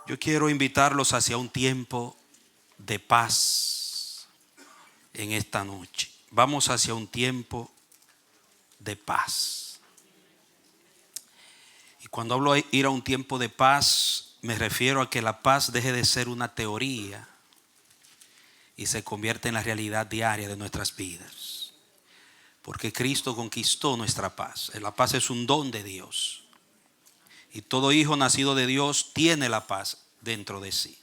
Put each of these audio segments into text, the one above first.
Yo quiero invitarlos hacia un tiempo de paz en esta noche. Vamos hacia un tiempo de paz. Y cuando hablo de ir a un tiempo de paz, me refiero a que la paz deje de ser una teoría y se convierte en la realidad diaria de nuestras vidas. Porque Cristo conquistó nuestra paz. La paz es un don de Dios. Y todo hijo nacido de Dios tiene la paz dentro de sí.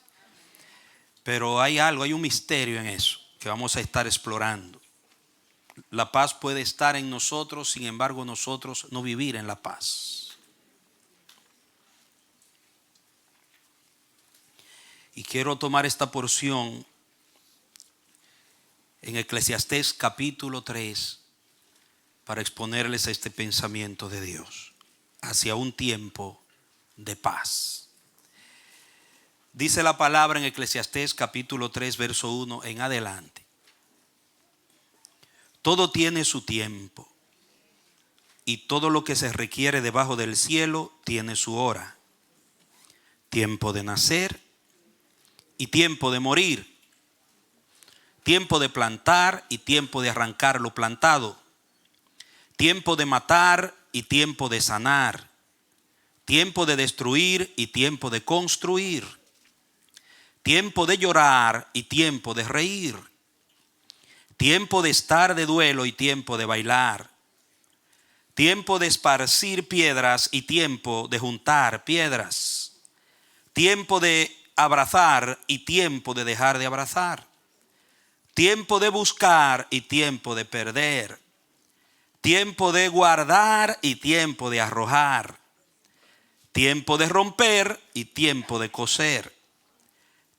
Pero hay un misterio en eso que vamos a estar explorando. La paz puede estar en nosotros, sin embargo nosotros no vivir en la paz. Y quiero tomar esta porción en Eclesiastés capítulo 3 para exponerles este pensamiento de Dios hacia un tiempo de paz. Dice la palabra en Eclesiastés capítulo 3 verso 1 en adelante: todo tiene su tiempo y todo lo que se requiere debajo del cielo tiene su hora. Tiempo de nacer y tiempo de morir. Tiempo de plantar y tiempo de arrancar lo plantado. Tiempo de matar y tiempo de sanar. Tiempo de destruir y tiempo de construir. Tiempo de llorar y tiempo de reír. Tiempo de estar de duelo y tiempo de bailar. Tiempo de esparcir piedras y tiempo de juntar piedras. Tiempo de abrazar y tiempo de dejar de abrazar. Tiempo de buscar y tiempo de perder. Tiempo de guardar y tiempo de arrojar. Tiempo de romper y tiempo de coser.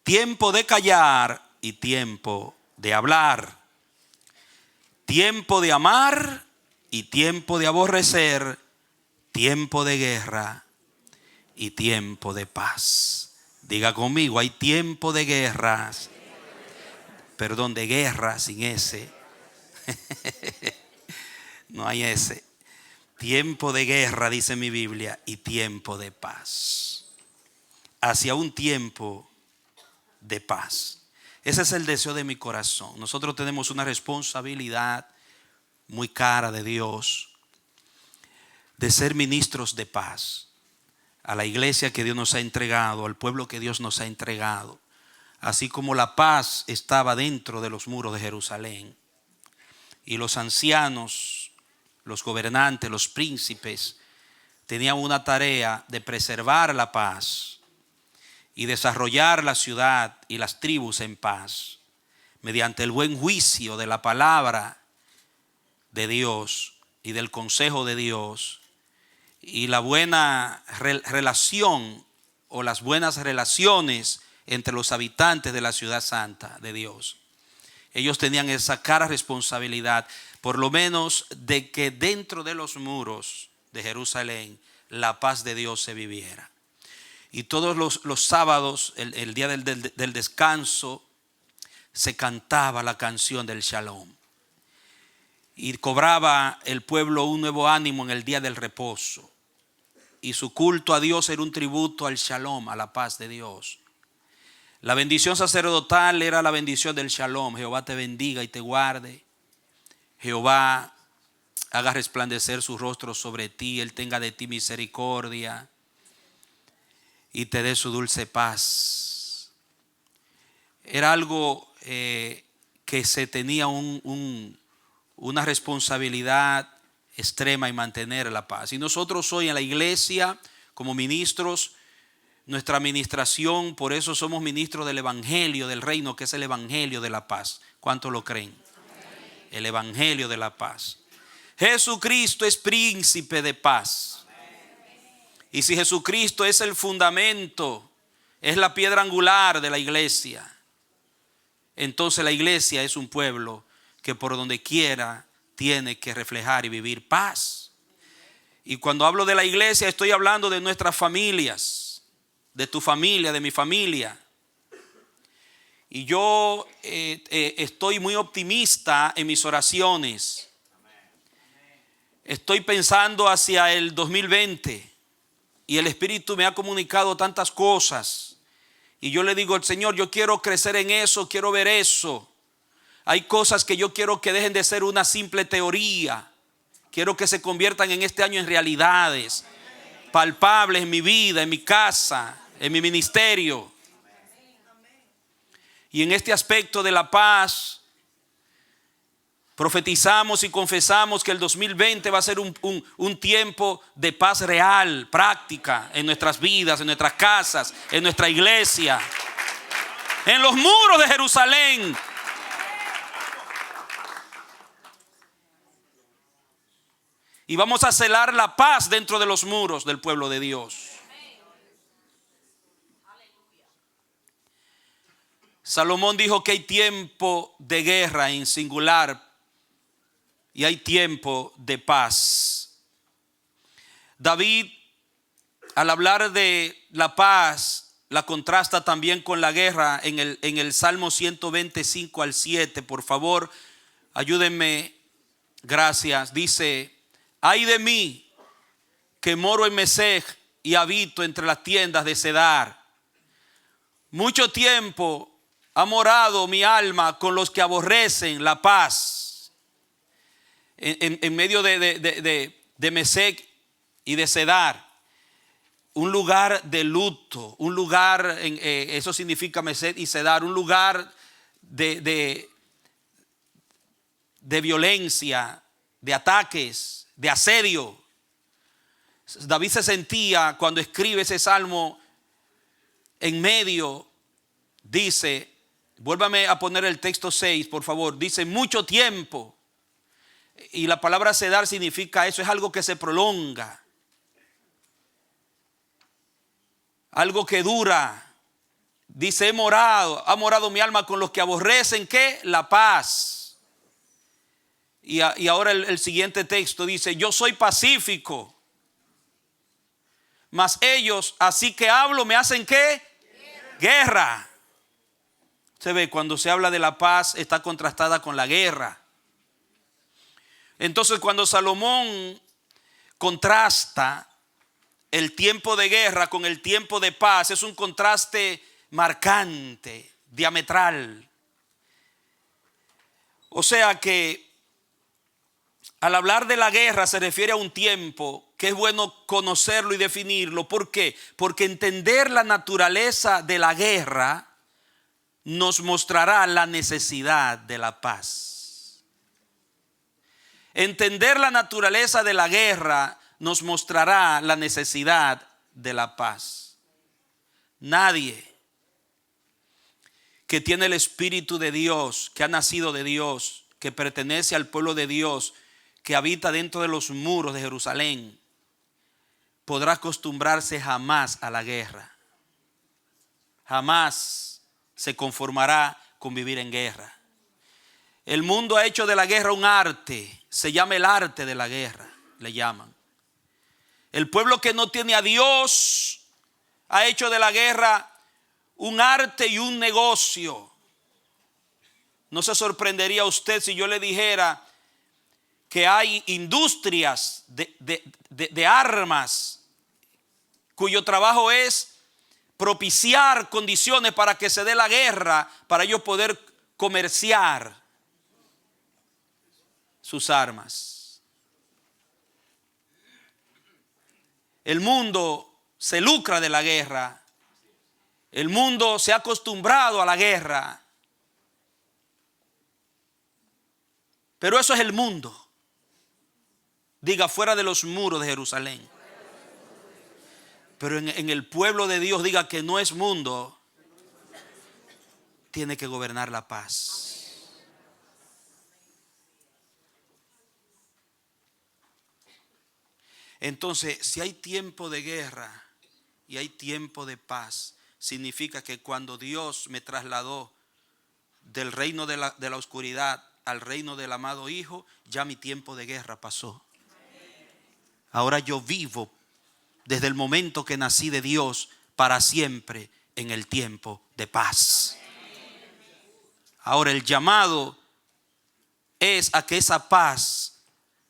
Tiempo de callar y tiempo de hablar. Tiempo de amar y tiempo de aborrecer. Tiempo de guerra y tiempo de paz. Diga conmigo, hay tiempo de guerras. Perdón, de guerra sin ese. No hay ese. Tiempo de guerra, dice mi Biblia, y tiempo de paz. Hacia un tiempo de paz. Ese es el deseo de mi corazón. Nosotros tenemos una responsabilidad muy cara de Dios de ser ministros de paz a la iglesia que Dios nos ha entregado, al pueblo que Dios nos ha entregado. Así como la paz estaba dentro de los muros de Jerusalén y los ancianos, los gobernantes, los príncipes tenían una tarea de preservar la paz y desarrollar la ciudad y las tribus en paz mediante el buen juicio de la palabra de Dios y del consejo de Dios y la buena relación o las buenas relaciones entre los habitantes de la ciudad santa de Dios. Ellos tenían esa cara responsabilidad, por lo menos de que dentro de los muros de Jerusalén la paz de Dios se viviera. Y todos los sábados, el día del descanso, se cantaba la canción del Shalom. Y cobraba el pueblo un nuevo ánimo en el día del reposo. Y su culto a Dios era un tributo al Shalom, a la paz de Dios. La bendición sacerdotal era la bendición del Shalom. Jehová te bendiga y te guarde. Jehová haga resplandecer su rostro sobre ti. Él tenga de ti misericordia y te dé su dulce paz. Era algo que se tenía una responsabilidad extrema en mantener la paz. Y nosotros hoy en la iglesia, como ministros, nuestra administración, por eso somos ministros del evangelio del reino, que es el evangelio de la paz. ¿Cuántos lo creen? Amén. El evangelio de la paz. Jesucristo es príncipe de paz. Y si Jesucristo es el fundamento, es la piedra angular de la iglesia, entonces la iglesia es un pueblo que por donde quiera tiene que reflejar y vivir paz. Y cuando hablo de la iglesia estoy hablando de nuestras familias, de tu familia, de mi familia. Y yo estoy muy optimista en mis oraciones. Estoy pensando hacia el 2020 y el Espíritu me ha comunicado tantas cosas Y yo le digo al Señor, yo quiero crecer en eso, quiero ver eso. Hay cosas que yo quiero que dejen de ser una simple teoría. Quiero que se conviertan en este año en realidades palpables en mi vida, en mi casa, en mi ministerio. Y en este aspecto de la paz, profetizamos y confesamos que el 2020 va a ser un tiempo de paz real, práctica, en nuestras vidas, en nuestras casas, en nuestra iglesia, en los muros de Jerusalén. Y vamos a celar la paz dentro de los muros del pueblo de Dios. Salomón dijo que hay tiempo de guerra en singular y hay tiempo de paz. David, al hablar de la paz, la contrasta también con la guerra en el Salmo 125 al 7. Por favor, ayúdenme. Gracias. Dice: ay de mí, que moro en Mesech y habito entre las tiendas de Cedar. Mucho tiempo ha morado mi alma con los que aborrecen la paz. En medio de Mesech y de Cedar, un lugar de luto, un lugar, eso significa Mesech y Cedar, un lugar de violencia, de ataques, de asedio. David se sentía, cuando escribe ese salmo, en medio, dice, vuélvame a poner el texto 6, por favor, dice mucho tiempo. Y la palabra Cedar significa eso, es algo que se prolonga, algo que dura. Dice, ha morado mi alma con los que aborrecen, ¿qué? La paz. Y ahora el siguiente texto dice, yo soy pacífico, mas ellos, así que hablo, me hacen ¿qué? Guerra. Se ve, cuando se habla de la paz, está contrastada con la guerra. Entonces, cuando Salomón contrasta el tiempo de guerra con el tiempo de paz, es un contraste marcante, diametral. O sea que al hablar de la guerra se refiere a un tiempo que es bueno conocerlo y definirlo. ¿Por qué? Porque entender la naturaleza de la guerra nos mostrará la necesidad de la paz. Entender la naturaleza de la guerra nos mostrará la necesidad de la paz. Nadie que tiene el Espíritu de Dios, que ha nacido de Dios, que pertenece al pueblo de Dios, que habita dentro de los muros de Jerusalén, podrá acostumbrarse jamás a la guerra. Jamás se conformará con vivir en guerra. El mundo ha hecho de la guerra un arte. Se llama el arte de la guerra, le llaman. El pueblo que no tiene a Dios ha hecho de la guerra un arte y un negocio. No se sorprendería usted si yo le dijera que hay industrias de armas cuyo trabajo es propiciar condiciones para que se dé la guerra, para ellos poder comerciar sus armas. El mundo se lucra de la guerra. El mundo se ha acostumbrado a la guerra. Pero eso es el mundo. Diga, fuera de los muros de Jerusalén. Pero en el pueblo de Dios, diga que no es mundo. Tiene que gobernar la paz. Entonces, si hay tiempo de guerra y hay tiempo de paz, significa que cuando Dios me trasladó del reino de la oscuridad al reino del amado Hijo, ya mi tiempo de guerra pasó. Ahora yo vivo desde el momento que nací de Dios para siempre en el tiempo de paz. Ahora el llamado es a que esa paz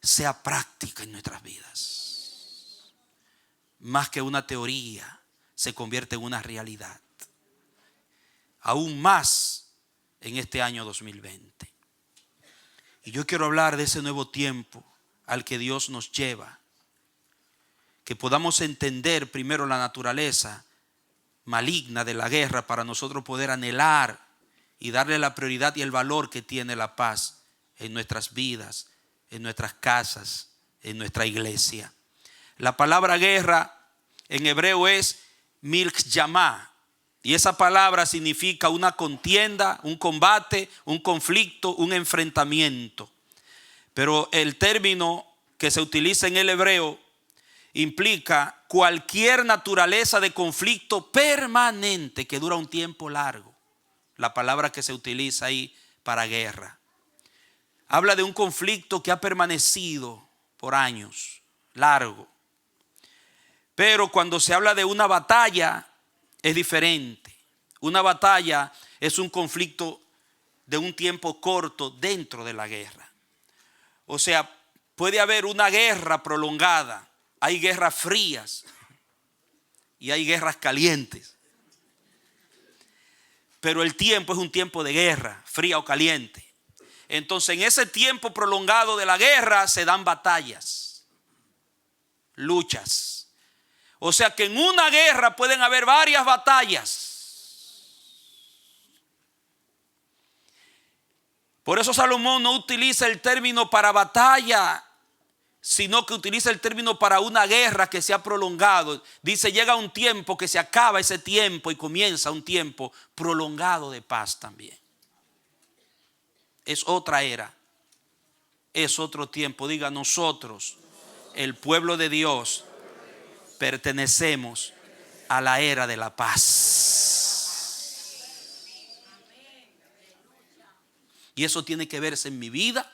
sea práctica en nuestras vidas. Más que una teoría, se convierte en una realidad. aún más en este año 2020. Y yo quiero hablar de ese nuevo tiempo al que Dios nos lleva. Que podamos entender primero la naturaleza maligna de la guerra para nosotros poder anhelar y darle la prioridad y el valor que tiene la paz en nuestras vidas, en nuestras casas, en nuestra iglesia. La palabra guerra en hebreo es milchamá, y esa palabra significa una contienda, un combate, un conflicto, un enfrentamiento. Pero el término que se utiliza en el hebreo implica cualquier naturaleza de conflicto permanente que dura un tiempo largo. La palabra que se utiliza ahí para guerra habla de un conflicto que ha permanecido por años, largo. Pero cuando se habla de una batalla es diferente. Una batalla es un conflicto de un tiempo corto dentro de la guerra. O sea, puede haber una guerra prolongada. Hay guerras frías y hay guerras calientes. Pero el tiempo es un tiempo de guerra, fría o caliente. Entonces en ese tiempo prolongado de la guerra se dan batallas, luchas. O sea que en una guerra pueden haber varias batallas. Por eso Salomón no utiliza el término para batalla, sino que utiliza el término para una guerra que se ha prolongado. Dice, llega un tiempo que se acaba ese tiempo y comienza un tiempo prolongado de paz también. Es otra era, es otro tiempo. Diga, nosotros, el pueblo de Dios, pertenecemos a la era de la paz. Y eso tiene que verse en mi vida,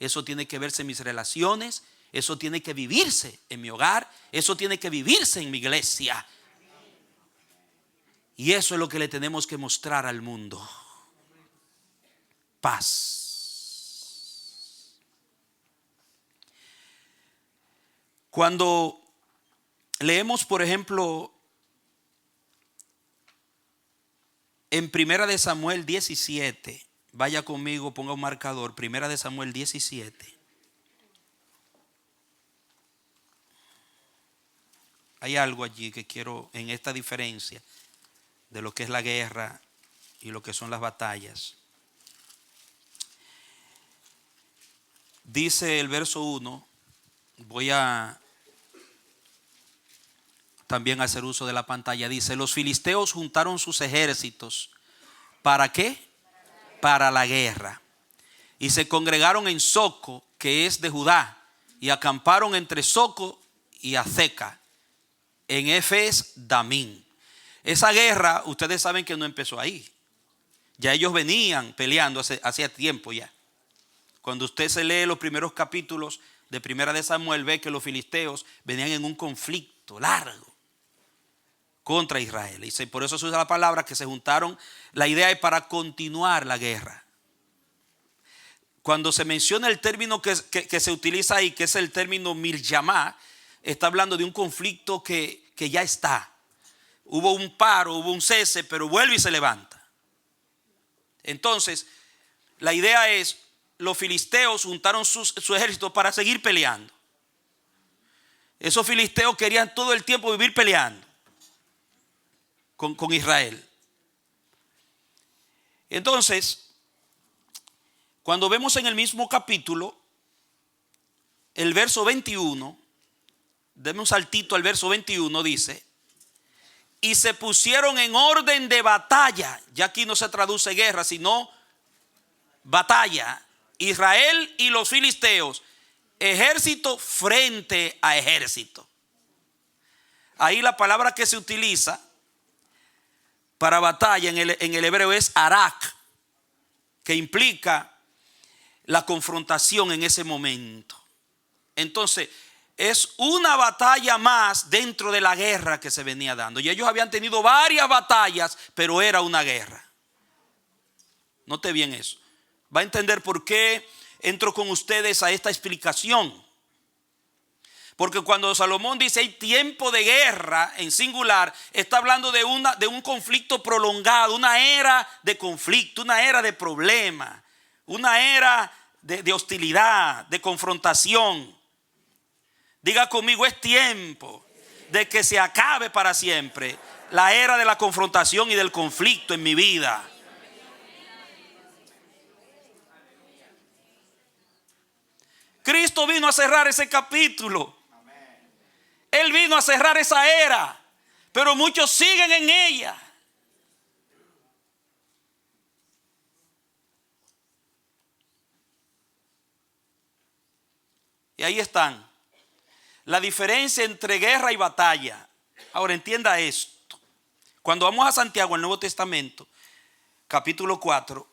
eso tiene que verse en mis relaciones, eso tiene que vivirse en mi hogar, eso tiene que vivirse en mi iglesia. Y eso es lo que le tenemos que mostrar al mundo. Paz. Cuando leemos, por ejemplo, en Primera de Samuel 17, vaya conmigo, ponga un marcador, Primera de Samuel 17. Hay algo allí que quiero, en esta diferencia de lo que es la guerra y lo que son las batallas. Dice el verso 1, voy a también hacer uso de la pantalla. Dice, los filisteos juntaron sus ejércitos. ¿Para qué? Para la guerra. Y se congregaron en Soco, que es de Judá, y acamparon entre Soco y Azeca, en Efes Damín. Esa guerra, ustedes saben que no empezó ahí. Ya ellos venían peleando hacía tiempo ya. Cuando usted se lee los primeros capítulos de Primera de Samuel, ve que los filisteos venían en un conflicto largo contra Israel. Y por eso se usa la palabra que se juntaron. La idea es para continuar la guerra. Cuando se menciona el término que se utiliza ahí, que es el término milchamá, está hablando de un conflicto que ya está. Hubo un paro, hubo un cese, pero vuelve y se levanta. Entonces, la idea es, los filisteos juntaron su ejército para seguir peleando. Esos filisteos querían todo el tiempo vivir peleando con Israel. Entonces, cuando vemos en el mismo capítulo, el verso 21, deme un saltito al verso 21, dice, y se pusieron en orden de batalla. Ya aquí no se traduce guerra, sino batalla. Israel y los filisteos, ejército frente a ejército. Ahí la palabra que se utiliza para batalla en el hebreo es arak, que implica la confrontación en ese momento. Entonces, es una batalla más dentro de la guerra que se venía dando. Y ellos habían tenido varias batallas, pero era una guerra. Note bien eso. Va a entender por qué entro con ustedes a esta explicación. Porque cuando Salomón dice hay tiempo de guerra en singular, está hablando de un conflicto prolongado, una era de conflicto, una era de problema, una era de hostilidad, de confrontación. Diga conmigo, es tiempo de que se acabe para siempre la era de la confrontación y del conflicto en mi vida. Cristo vino a cerrar ese capítulo. Él vino a cerrar esa era, pero muchos siguen en ella. Y ahí están. La diferencia entre guerra y batalla. Ahora entienda esto. Cuando vamos a Santiago, el Nuevo Testamento, capítulo 4,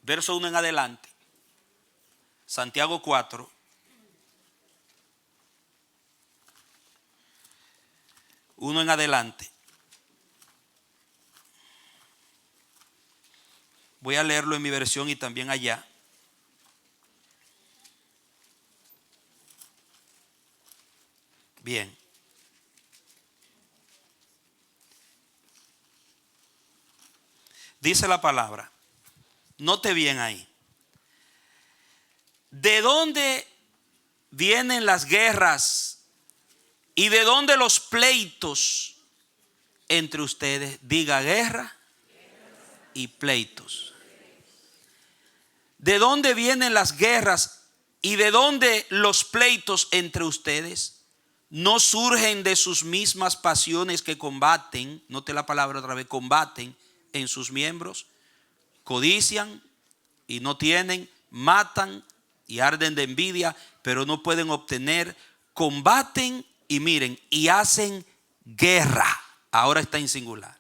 verso 1 en adelante. Santiago 4. Uno en adelante. Voy a leerlo en mi versión y también allá. Bien. Dice la palabra. Note bien ahí. ¿De dónde vienen las guerras y de dónde los pleitos entre ustedes? Diga guerra y pleitos. ¿De dónde vienen las guerras y de dónde los pleitos entre ustedes? ¿No surgen de sus mismas pasiones que combaten? Note la palabra otra vez, combaten en sus miembros. Codician y no tienen, matan y arden de envidia, pero no pueden obtener. Combaten y miren, y hacen guerra. Ahora está en singular.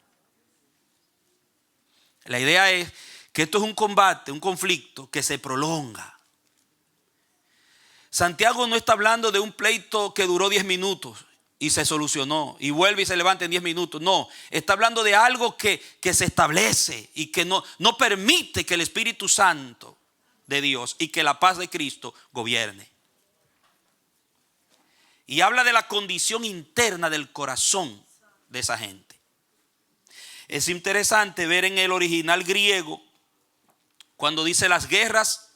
La idea es que esto es un combate, un conflicto que se prolonga. Santiago no está hablando de un pleito que duró 10 minutos y se solucionó y vuelve y se levanta en 10 minutos. No, está hablando de algo que se establece y que no permite que el Espíritu Santo de Dios y que la paz de Cristo gobierne. Y habla de la condición interna del corazón de esa gente. Es interesante ver en el original griego cuando dice las guerras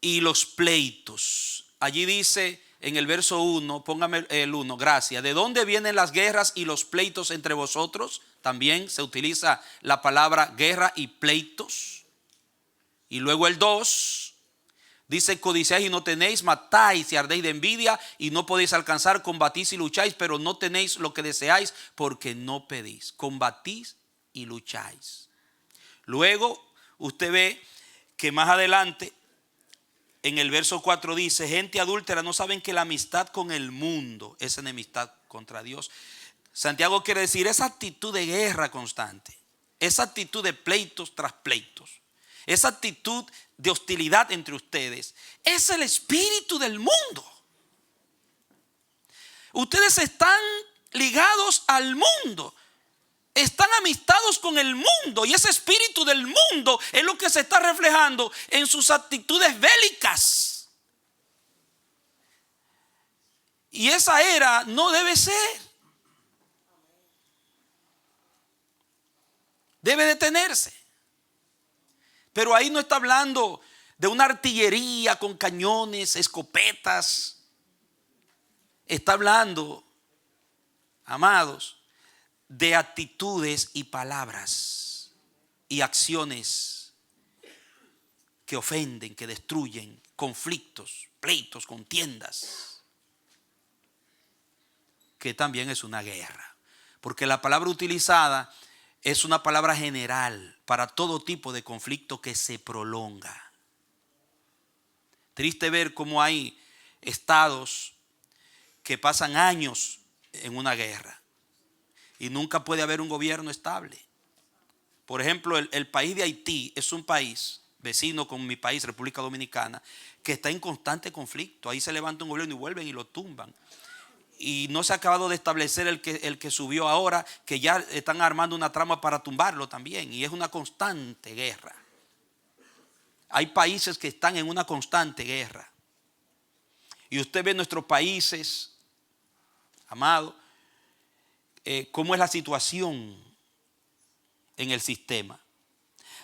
y los pleitos. Allí dice en el verso 1, póngame el 1, gracias. ¿De dónde vienen las guerras y los pleitos entre vosotros? También se utiliza la palabra guerra y pleitos. Y luego el 2 dice: codiciáis y no tenéis, matáis y ardéis de envidia y no podéis alcanzar, combatís y lucháis, pero no tenéis lo que deseáis porque no pedís. Combatís y lucháis. Luego usted ve que más adelante en el verso 4 dice: gente adúltera, ¿no saben que la amistad con el mundo es enemistad contra Dios? Santiago quiere decir esa actitud de guerra constante, esa actitud de pleitos tras pleitos, esa actitud de hostilidad entre ustedes, es el espíritu del mundo. Ustedes están ligados al mundo, están amistados con el mundo, y ese espíritu del mundo es lo que se está reflejando en sus actitudes bélicas. Y esa era no debe ser. Debe detenerse. Pero ahí no está hablando de una artillería con cañones, escopetas. Está hablando, amados, de actitudes y palabras y acciones que ofenden, que destruyen, conflictos, pleitos, contiendas, que también es una guerra. Porque la palabra utilizada es una palabra general para todo tipo de conflicto que se prolonga. Triste ver cómo hay estados que pasan años en una guerra y nunca puede haber un gobierno estable. Por ejemplo, el país de Haití es un país vecino con mi país, República Dominicana, que está en constante conflicto. Ahí se levanta un gobierno y vuelven y lo tumban. Y no se ha acabado de establecer el que subió ahora, que ya están armando una trama para tumbarlo también. Y es una constante guerra. Hay países que están en una constante guerra. Y usted ve nuestros países, amado, cómo es la situación en el sistema.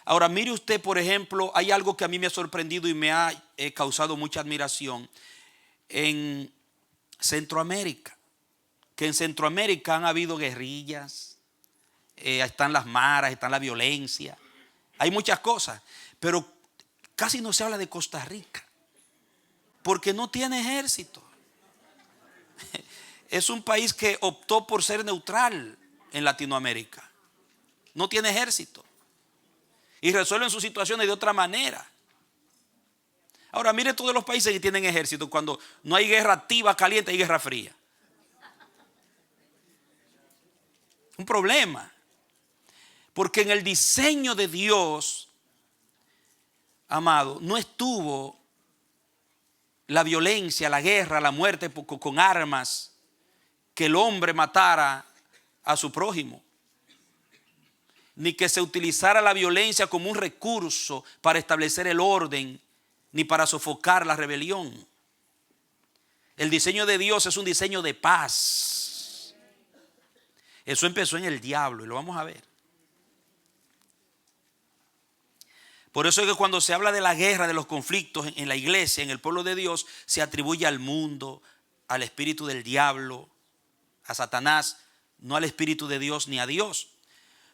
Ahora mire usted, por ejemplo, hay algo que a mí me ha sorprendido y me ha causado mucha admiración en Centroamérica. Que en Centroamérica han habido guerrillas, están las maras, está la violencia, hay muchas cosas, pero casi no se habla de Costa Rica, porque no tiene ejército. Es un país que optó por ser neutral en Latinoamérica. No tiene ejército. Y resuelven sus situaciones de otra manera. Ahora mire todos los países que tienen ejército. Cuando no hay guerra activa, caliente, hay guerra fría. Un problema. Porque en el diseño de Dios, amado, no estuvo la violencia, la guerra, la muerte con armas, que el hombre matara a su prójimo, ni que se utilizara la violencia como un recurso para establecer el orden, ni para sofocar la rebelión. El diseño de Dios es un diseño de paz. Eso empezó en el diablo y lo vamos a ver. Por eso es que cuando se habla de la guerra, de los conflictos en la iglesia, en el pueblo de Dios, se atribuye al mundo, al espíritu del diablo, a Satanás, no al espíritu de Dios ni a Dios.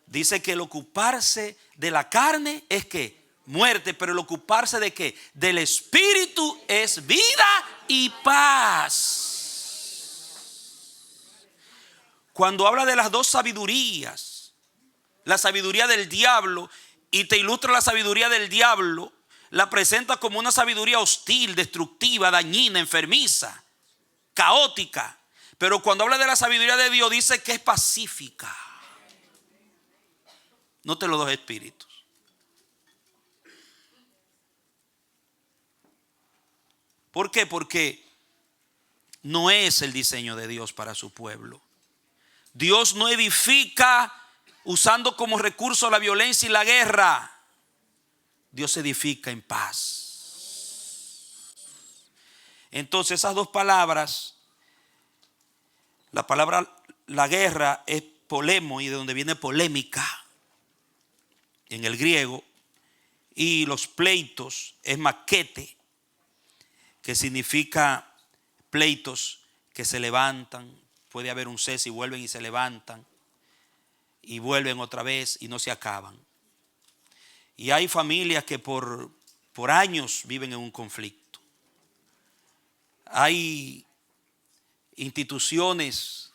Dice que el ocuparse de la carne es que muerte, pero el ocuparse de qué? Del espíritu es vida y paz. Cuando habla de las dos sabidurías, la sabiduría del diablo, y te ilustra la sabiduría del diablo, la presenta como una sabiduría hostil, destructiva, dañina, enfermiza, caótica. Pero cuando habla de la sabiduría de Dios, dice que es pacífica. Note los dos espíritus. ¿Por qué? Porque no es el diseño de Dios para su pueblo. Dios no edifica usando como recurso la violencia y la guerra. Dios edifica en paz. Entonces esas dos palabras, la palabra la guerra es polemo, y de donde viene polémica en el griego, y los pleitos es maquete, que significa pleitos que se levantan. Puede haber un cese y vuelven y se levantan y vuelven otra vez y no se acaban. Y hay familias que por años viven en un conflicto. Hay instituciones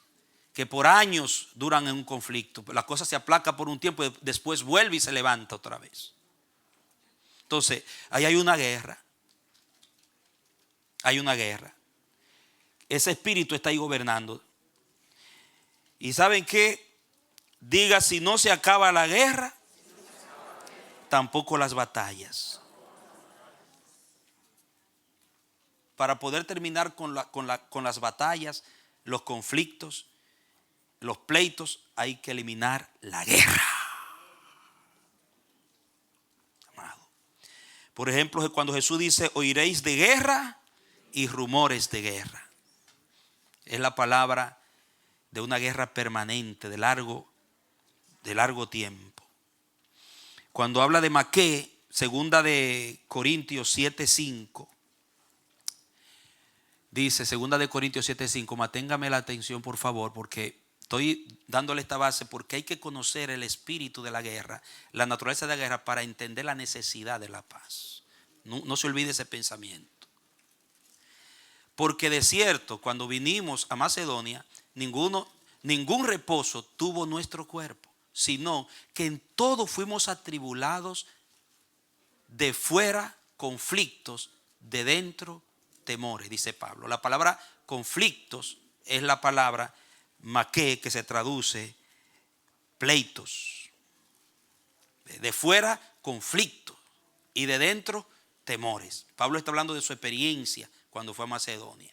que por años duran en un conflicto. La cosa se aplaca por un tiempo y después vuelve y se levanta otra vez. Entonces, ahí hay una guerra. Hay una guerra. Ese espíritu está ahí gobernando. ¿Y saben qué? Diga, si no se acaba la guerra, tampoco las batallas. Para poder terminar con las batallas, los conflictos, los pleitos, hay que eliminar la guerra. Amado. Por ejemplo, cuando Jesús dice, oiréis de guerra y rumores de guerra. Es la palabra de una guerra permanente, de largo tiempo. Cuando habla de Maqué, segunda de Corintios 7:5, dice, segunda de Corintios 7:5, manténgame la atención por favor, porque estoy dándole esta base, porque hay que conocer el espíritu de la guerra, la naturaleza de la guerra, para entender la necesidad de la paz. No se olvide ese pensamiento. Porque de cierto, cuando vinimos a Macedonia, ningún reposo tuvo nuestro cuerpo, sino que en todo fuimos atribulados, de fuera conflictos, de dentro temores, dice Pablo. La palabra conflictos es la palabra maqué, que se traduce pleitos. De fuera conflictos y de dentro temores. Pablo está hablando de su experiencia cuando fue a Macedonia.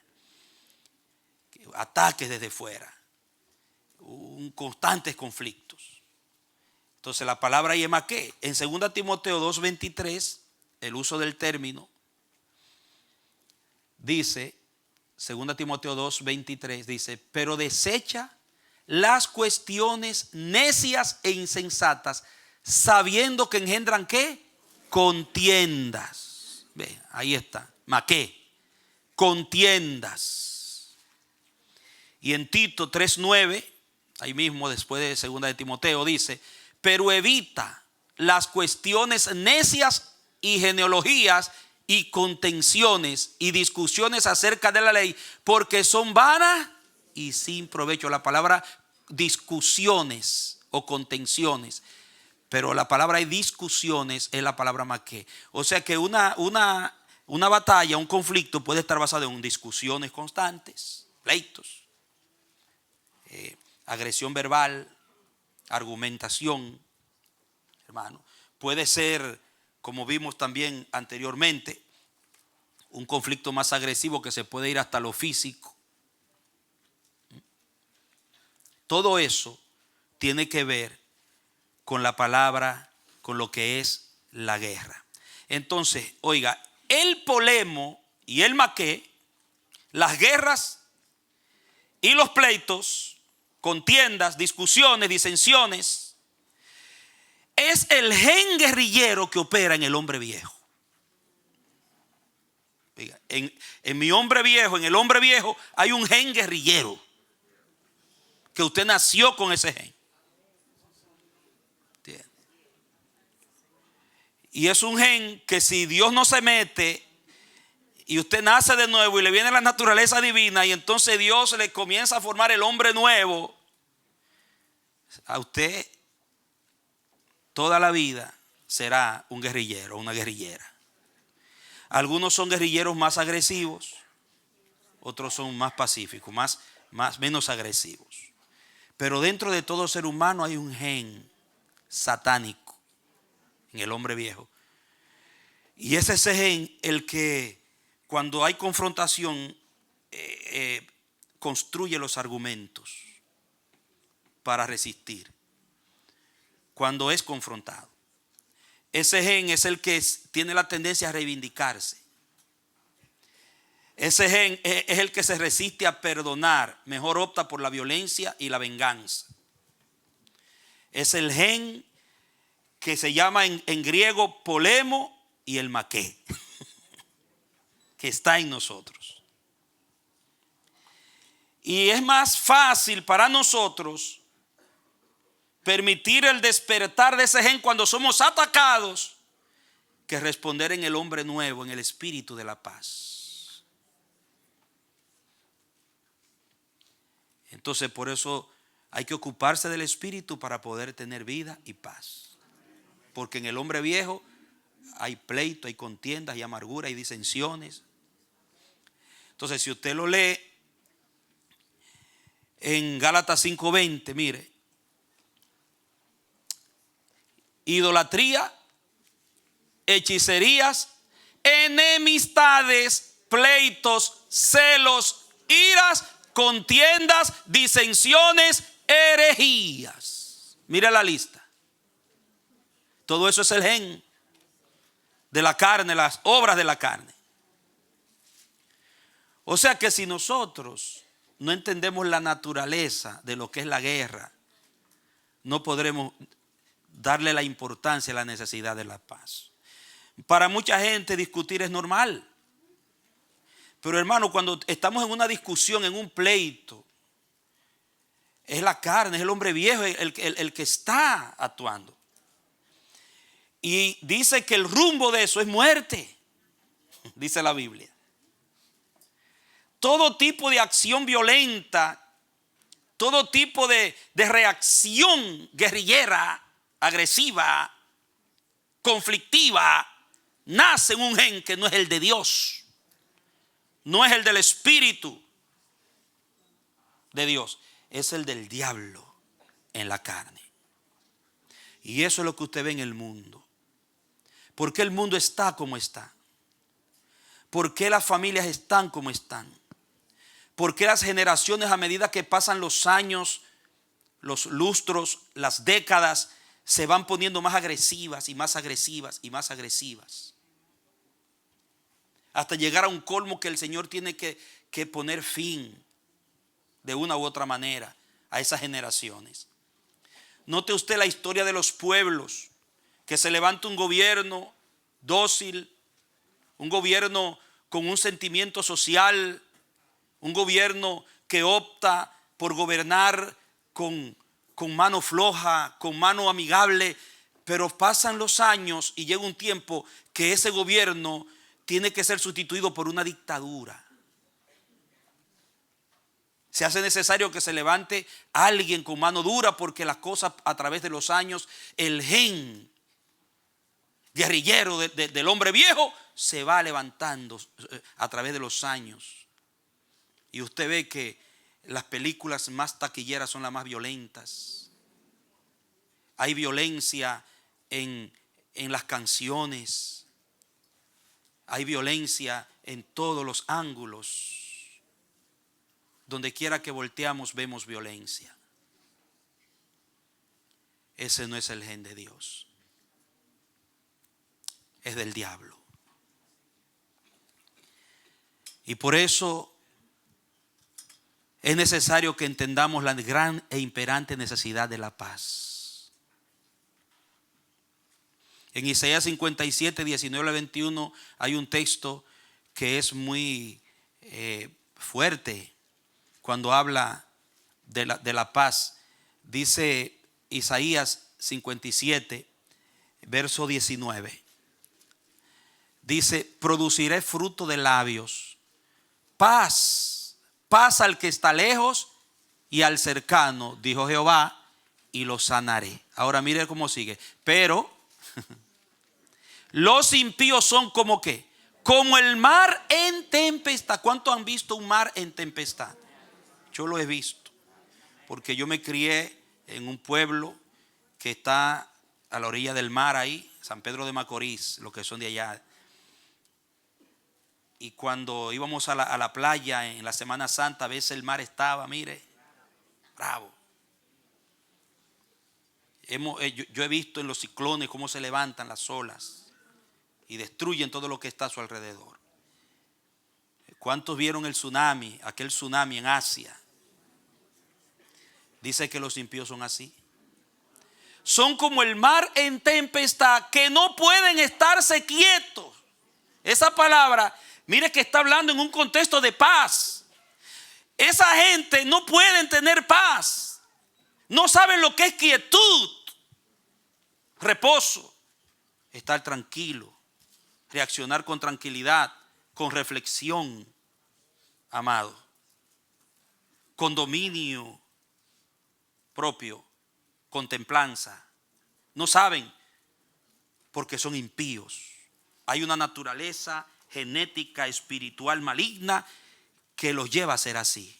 Ataques desde fuera, constantes conflictos. Entonces la palabra ahí es maqué. En 2 Timoteo 2:23, el uso del término dice 2 Timoteo 2:23 dice, pero desecha las cuestiones necias e insensatas, sabiendo que engendran ¿qué? Contiendas. Ve, ahí está. Maqué. Contiendas. Y en Tito 3:9, ahí mismo después de 2 de Timoteo dice, pero evita las cuestiones necias y genealogías y contenciones y discusiones acerca de la ley, porque son vanas y sin provecho. La palabra discusiones o contenciones, pero la palabra de discusiones es la palabra maqué. O sea que una batalla, un conflicto puede estar basado en discusiones constantes, pleitos, agresión verbal, argumentación, hermano. Puede ser, como vimos también anteriormente, un conflicto más agresivo que se puede ir hasta lo físico. Todo eso tiene que ver con la palabra, con lo que es la guerra. Entonces, oiga, el polemo y el maqué, las guerras y los pleitos, contiendas, discusiones, disensiones, es el gen guerrillero que opera en el hombre viejo. Oiga, en mi hombre viejo, en el hombre viejo, hay un gen guerrillero. Que usted nació con ese gen. Y es un gen que si Dios no se mete y usted nace de nuevo y le viene la naturaleza divina y entonces Dios le comienza a formar el hombre nuevo, a usted toda la vida será un guerrillero, una guerrillera. Algunos son guerrilleros más agresivos, otros son más pacíficos, menos agresivos. Pero dentro de todo ser humano hay un gen satánico en el hombre viejo. Y es ese gen el que cuando hay confrontación construye los argumentos para resistir. Cuando es confrontado. Ese gen es el que tiene la tendencia a reivindicarse. Ese gen es el que se resiste a perdonar, mejor opta por la violencia y la venganza. Es el gen que se llama en griego polemo y el maqué, que está en nosotros. Y es más fácil para nosotros permitir el despertar de ese gen cuando somos atacados que responder en el hombre nuevo, en el espíritu de la paz. Entonces por eso hay que ocuparse del espíritu para poder tener vida y paz. Porque en el hombre viejo hay pleito, hay contiendas, hay amargura, hay disensiones. Entonces si usted lo lee en Gálatas 5:20, mire. Idolatría, hechicerías, enemistades, pleitos, celos, iras, contiendas, disensiones, herejías. Mira la lista. Todo eso es el gen de la carne, las obras de la carne. O sea que si nosotros no entendemos la naturaleza de lo que es la guerra, no podremos darle la importancia a la necesidad de la paz. Para mucha gente discutir es normal. Pero hermano, cuando estamos en una discusión, en un pleito, es la carne, es el hombre viejo el que está actuando. Y dice que el rumbo de eso es muerte, dice la Biblia. Todo tipo de acción violenta, todo tipo de reacción guerrillera, agresiva, conflictiva, nace en un gen que no es el de Dios. No es el del Espíritu de Dios, es el del diablo en la carne. Y eso es lo que usted ve en el mundo. ¿Por qué el mundo está como está? ¿Por qué las familias están como están? ¿Por qué las generaciones, a medida que pasan los años, los lustros, las décadas, se van poniendo más agresivas y más agresivas y más agresivas? Hasta llegar a un colmo que el Señor tiene que que poner fin de una u otra manera a esas generaciones. Note usted la historia de los pueblos, que se levanta un gobierno dócil, un gobierno con un sentimiento social, un gobierno que opta por gobernar con mano floja, con mano amigable, pero pasan los años y llega un tiempo que ese gobierno tiene que ser sustituido por una dictadura. Se hace necesario que se levante alguien con mano dura, porque las cosas a través de los años, el gen guerrillero del hombre viejo se va levantando a través de los años. Y usted ve que las películas más taquilleras son las más violentas. Hay violencia en las canciones. Hay violencia en todos los ángulos. Donde quiera que volteamos vemos violencia. Ese no es el gen de Dios. Es del diablo. Y por eso es necesario que entendamos la gran e imperante necesidad de la paz. En Isaías 57, 19 al 21 hay un texto que es muy fuerte cuando habla de la paz. Dice Isaías 57, verso 19. Dice: produciré fruto de labios, paz, paz al que está lejos y al cercano, dijo Jehová, y lo sanaré. Ahora mire cómo sigue. Pero los impíos son como ¿qué? Como el mar en tempestad. ¿Cuántos han visto un mar en tempestad? Yo lo he visto, porque yo me crié en un pueblo que está a la orilla del mar ahí, San Pedro de Macorís, los que son de allá. Y cuando íbamos a la playa en la Semana Santa, a veces el mar estaba, mire, bravo. Yo he visto en los ciclones cómo se levantan las olas y destruyen todo lo que está a su alrededor. ¿Cuántos vieron el tsunami, aquel tsunami en Asia? Dice que los impíos son así. Son como el mar en tempestad, que no pueden estarse quietos. Esa palabra, mire que está hablando en un contexto de paz. Esa gente no pueden tener paz. No saben lo que es quietud, reposo, estar tranquilo, reaccionar con tranquilidad, con reflexión, amado, con dominio propio, con templanza. No saben porque son impíos. Hay una naturaleza genética, espiritual maligna que los lleva a ser así.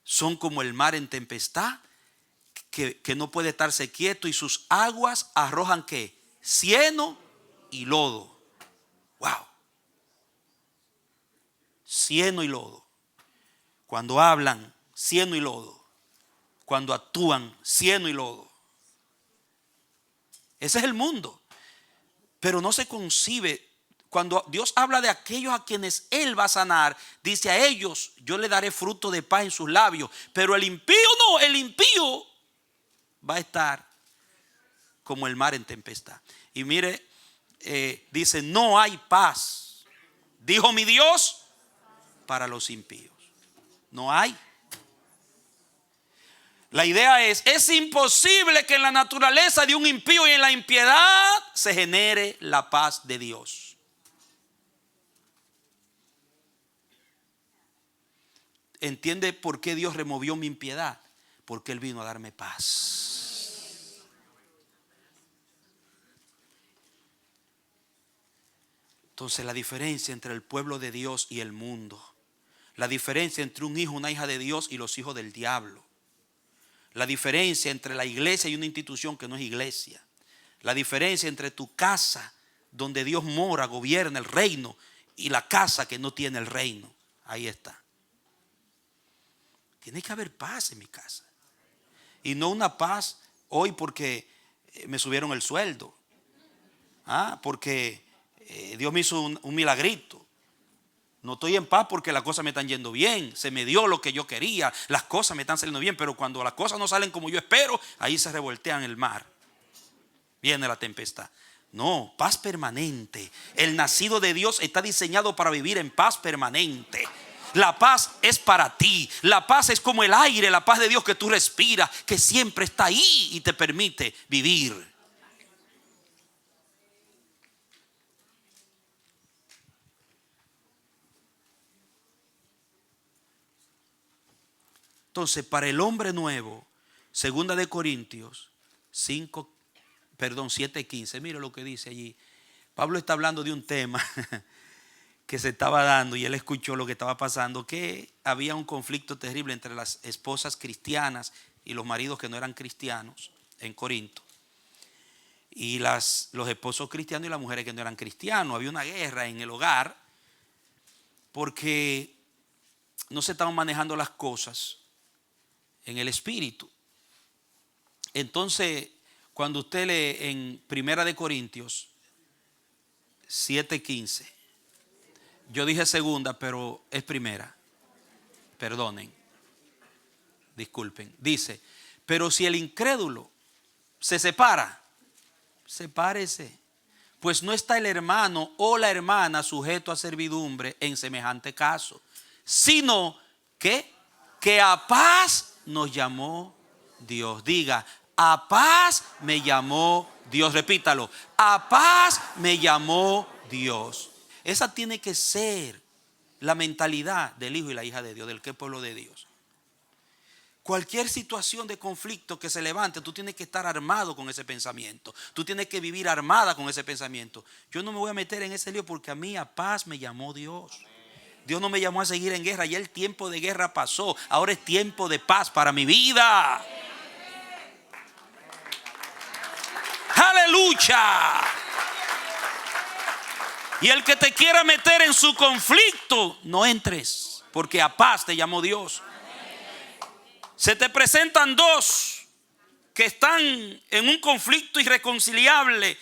Son como el mar en tempestad, que no puede estarse quieto, y sus aguas arrojan ¿qué? Cieno y lodo. Wow. Cieno y lodo. Cuando hablan, cieno y lodo. Cuando actúan, cieno y lodo. Ese es el mundo. Pero no se concibe. Cuando Dios habla de aquellos a quienes Él va a sanar, dice: a ellos yo le daré fruto de paz en sus labios. Pero el impío no, el impío va a estar como el mar en tempestad. Y mire, dice: no hay paz, dijo mi Dios, para los impíos. No hay. La idea es imposible que en la naturaleza de un impío y en la impiedad se genere la paz de Dios. ¿Entiende por qué Dios removió mi impiedad? Porque Él vino a darme paz. Entonces, la diferencia entre el pueblo de Dios y el mundo, la diferencia entre un hijo, una hija de Dios y los hijos del diablo, la diferencia entre la iglesia y una institución que no es iglesia, la diferencia entre tu casa donde Dios mora, gobierna el reino, y la casa que no tiene el reino. Ahí está. Tiene que haber paz en mi casa. Y no una paz hoy porque me subieron el sueldo, porque Dios me hizo un milagrito. No estoy en paz porque las cosas me están yendo bien. Se me dio lo que yo quería. Las cosas me están saliendo bien. Pero cuando las cosas no salen como yo espero, ahí se revoltean el mar. Viene la tempestad. No, paz permanente. El nacido de Dios está diseñado para vivir en paz permanente. La paz es para ti. La paz es como el aire, la paz de Dios que tú respiras, que siempre está ahí y te permite vivir. Entonces, para el hombre nuevo, 2 Corintios 7:15. Mire lo que dice allí. Pablo está hablando de un tema que se estaba dando y él escuchó lo que estaba pasando, que había un conflicto terrible entre las esposas cristianas y los maridos que no eran cristianos en Corinto. Y los esposos cristianos y las mujeres que no eran cristianos. Había una guerra en el hogar porque no se estaban manejando las cosas en el espíritu. Entonces, cuando usted lee en 1 Corintios 7:15, yo dije segunda, pero es primera. Perdonen, disculpen. Dice, pero si el incrédulo se separa, sepárese, pues no está el hermano o la hermana sujeto a servidumbre en semejante caso, sino que a paz nos llamó Dios. Diga, a paz me llamó Dios. Repítalo, a paz me llamó Dios. Esa tiene que ser la mentalidad del hijo y la hija de Dios, del que pueblo de Dios. Cualquier situación de conflicto que se levante, tú tienes que estar armado con ese pensamiento. Tú tienes que vivir armada con ese pensamiento. Yo no me voy a meter en ese lío porque a mí a paz me llamó Dios. Dios no me llamó a seguir en guerra. Ya el tiempo de guerra pasó. Ahora es tiempo de paz para mi vida. ¡Aleluya! Y el que te quiera meter en su conflicto, no entres, porque a paz te llamó Dios. Se te presentan dos que están en un conflicto irreconciliable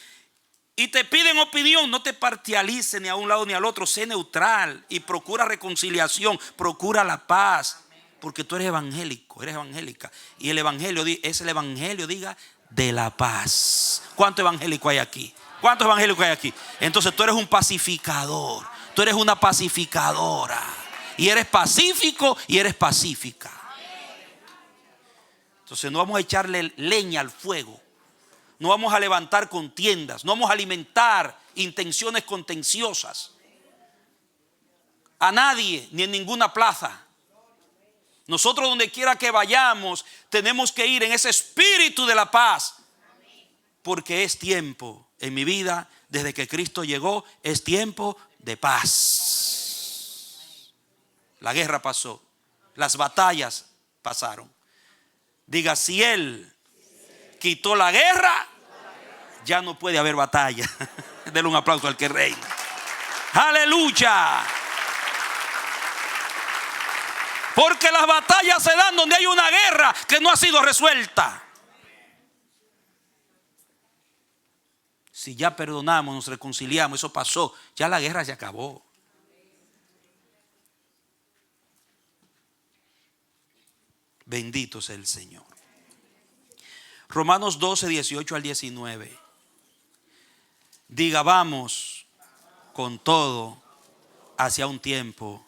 y te piden opinión. No te parcialices ni a un lado ni al otro. Sé neutral y procura reconciliación, procura la paz, porque tú eres evangélico, eres evangélica. Y el evangelio es el evangelio, diga, de la paz. ¿Cuánto evangélico hay aquí? ¿Cuántos evangélicos hay aquí? Entonces tú eres un pacificador, tú eres una pacificadora, y eres pacífico y eres pacífica. Entonces no vamos a echarle leña al fuego, no vamos a levantar contiendas, no vamos a alimentar intenciones contenciosas a nadie ni en ninguna plaza. Nosotros donde quiera que vayamos tenemos que ir en ese espíritu de la paz, porque es tiempo en mi vida, desde que Cristo llegó, es tiempo de paz. La guerra pasó, las batallas pasaron. Diga, si Él quitó la guerra, ya no puede haber batalla. Denle un aplauso al que reina. Aleluya. Porque las batallas se dan donde hay una guerra que no ha sido resuelta. Si ya perdonamos, nos reconciliamos, eso pasó, ya la guerra se acabó. Bendito sea el Señor. Romanos 12, 18 al 19. Diga, vamos con todo hacia un tiempo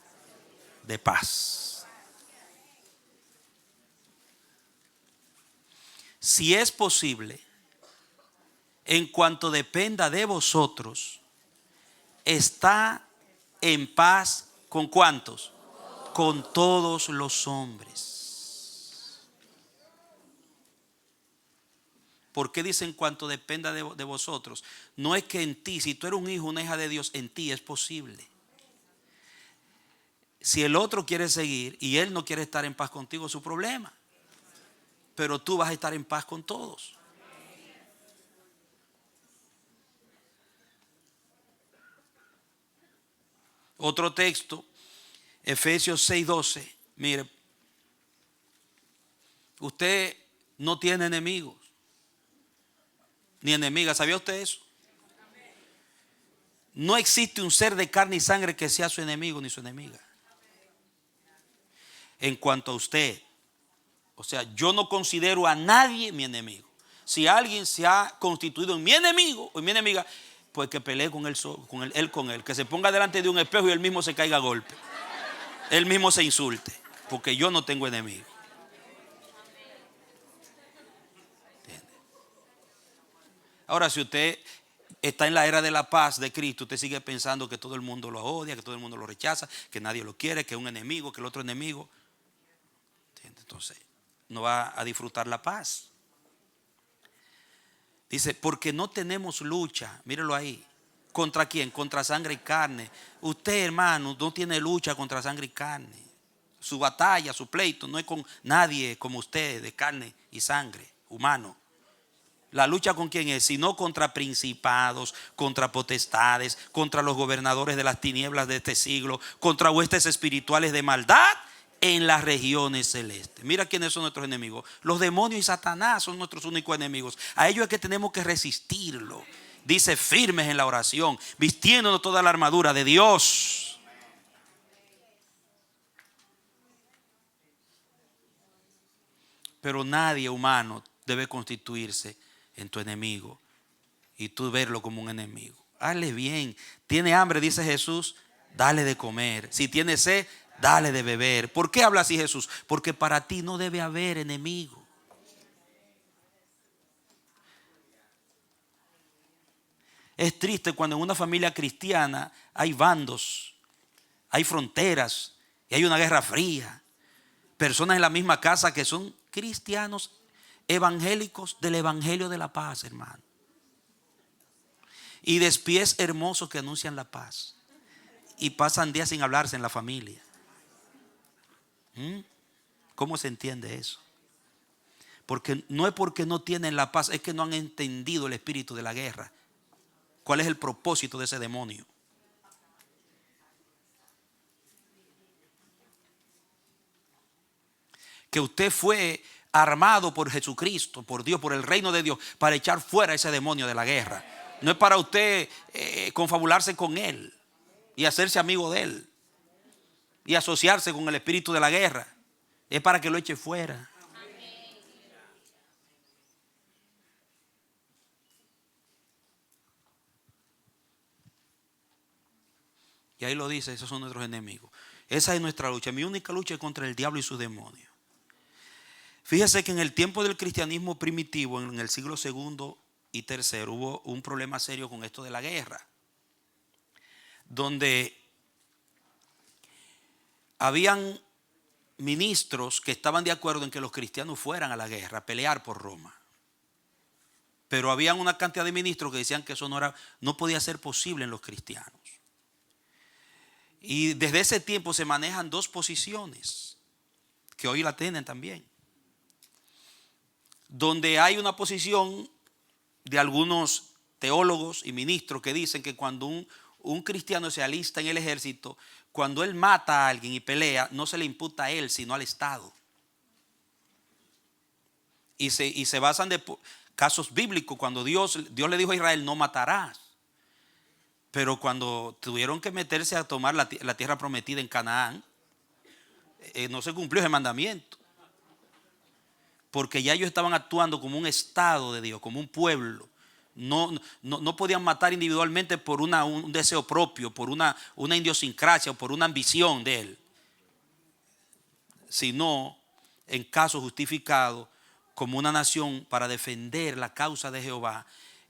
de paz. Si es posible, en cuanto dependa de vosotros, está en paz ¿con cuántos? Con todos los hombres. ¿Por qué dice en cuanto dependa de vosotros? No es que en ti, si tú eres un hijo, una hija de Dios, en ti es posible. Si el otro quiere seguir y él no quiere estar en paz contigo, es su problema. Pero tú vas a estar en paz con todos. Otro texto, Efesios 6:12. Mire, usted no tiene enemigos ni enemigas. ¿Sabía usted eso? No existe un ser de carne y sangre que sea su enemigo ni su enemiga. En cuanto a usted, o sea, yo no considero a nadie mi enemigo. Si alguien se ha constituido en mi enemigo o en mi enemiga, pues que pelee con él, que se ponga delante de un espejo y él mismo se caiga a golpe. Él mismo se insulte, porque yo no tengo enemigo. ¿Entiende? Ahora, si usted está en la era de la paz de Cristo, usted sigue pensando que todo el mundo lo odia, que todo el mundo lo rechaza, que nadie lo quiere, que es un enemigo, que el otro enemigo. ¿Entiende? Entonces, no va a disfrutar la paz. Dice, porque no tenemos lucha, mírelo ahí. ¿Contra quién? Contra sangre y carne. Usted, hermano, no tiene lucha contra sangre y carne. Su batalla, su pleito no es con nadie como usted, de carne y sangre, humano. La lucha con quién es, sino contra principados, contra potestades, contra los gobernadores de las tinieblas de este siglo, contra huestes espirituales de maldad en las regiones celestes. Mira quiénes son nuestros enemigos. Los demonios y Satanás son nuestros únicos enemigos. A ellos es que tenemos que resistirlo. Dice, firmes en la oración, vistiéndonos toda la armadura de Dios. Pero nadie humano debe constituirse en tu enemigo y tú verlo como un enemigo. Hazle bien. Tiene hambre, dice Jesús, dale de comer. Si tiene sed, dale de beber. ¿Por qué habla así Jesús? Porque para ti no debe haber enemigo. Es triste cuando en una familia cristiana hay bandos, hay fronteras y hay una guerra fría. Personas en la misma casa que son cristianos evangélicos del evangelio de la paz, hermano. Y despies hermosos que anuncian la paz. Y pasan días sin hablarse en la familia. ¿Cómo se entiende eso? Porque no es porque no tienen la paz, es que no han entendido el espíritu de la guerra. ¿Cuál es el propósito de ese demonio? Que usted fue armado por Jesucristo, por Dios, por el reino de Dios, para echar fuera ese demonio de la guerra. No es para usted confabularse con él y hacerse amigo de él y asociarse con el espíritu de la guerra. Es para que lo eche fuera. Y ahí lo dice, esos son nuestros enemigos. Esa es nuestra lucha. Mi única lucha es contra el diablo y sus demonios. Fíjese que en el tiempo del cristianismo primitivo, en el siglo II y III, hubo un problema serio con esto de la guerra. Donde habían ministros que estaban de acuerdo en que los cristianos fueran a la guerra, a pelear por Roma. Pero había una cantidad de ministros que decían que eso no podía ser posible en los cristianos. Y desde ese tiempo se manejan dos posiciones, que hoy la tienen también. Donde hay una posición de algunos teólogos y ministros que dicen que cuando un cristiano se alista en el ejército, cuando él mata a alguien y pelea, no se le imputa a él, sino al Estado. Y se basan de casos bíblicos, cuando Dios le dijo a Israel, no matarás. Pero cuando tuvieron que meterse a tomar la tierra prometida en Canaán, no se cumplió ese mandamiento. Porque ya ellos estaban actuando como un estado de Dios, como un pueblo. No podían matar individualmente por un deseo propio, por una idiosincrasia o por una ambición de él. Sino en caso justificado como una nación para defender la causa de Jehová,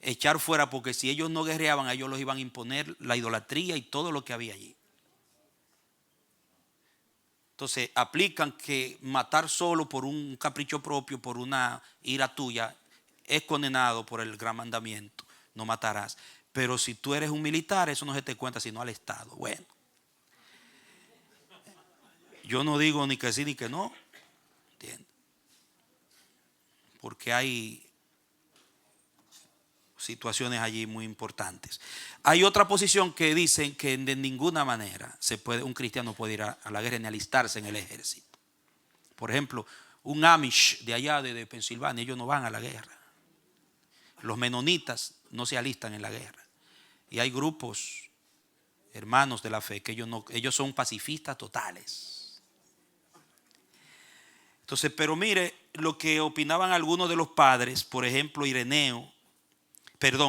echar fuera, porque si ellos no guerreaban, a ellos los iban a imponer la idolatría y todo lo que había allí. Entonces aplican que matar solo por un capricho propio, por una ira tuya, es condenado por el gran mandamiento, no matarás. Pero si tú eres un militar, eso no se te cuenta sino al Estado. Bueno, yo no digo ni que sí ni que no, ¿entiendes? Porque hay situaciones allí muy importantes. Hay otra posición que dicen que de ninguna manera un cristiano puede ir a la guerra ni alistarse en el ejército. Por ejemplo, un Amish de allá de Pensilvania, ellos no van a la guerra. Los menonitas no se alistan en la guerra. Y hay grupos hermanos de la fe, que ellos son pacifistas totales. Entonces, pero mire lo que opinaban algunos de los padres, por ejemplo,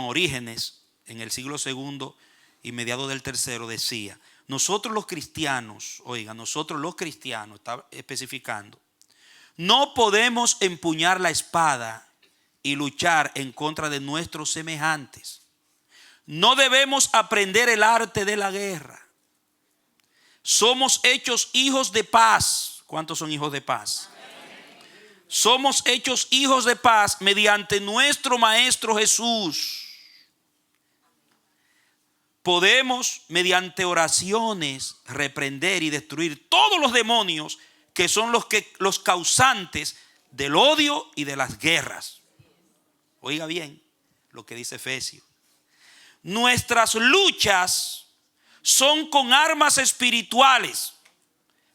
Orígenes, en el siglo segundo y mediados del tercero, decía: nosotros los cristianos, está especificando, no podemos empuñar la espada y luchar en contra de nuestros semejantes. No debemos aprender el arte de la guerra. Somos hechos hijos de paz. ¿Cuántos son hijos de paz? Somos hechos hijos de paz mediante nuestro Maestro Jesús. Podemos, mediante oraciones, reprender y destruir todos los demonios que son los causantes del odio y de las guerras. Oiga bien lo que dice Efesios. Nuestras luchas son con armas espirituales,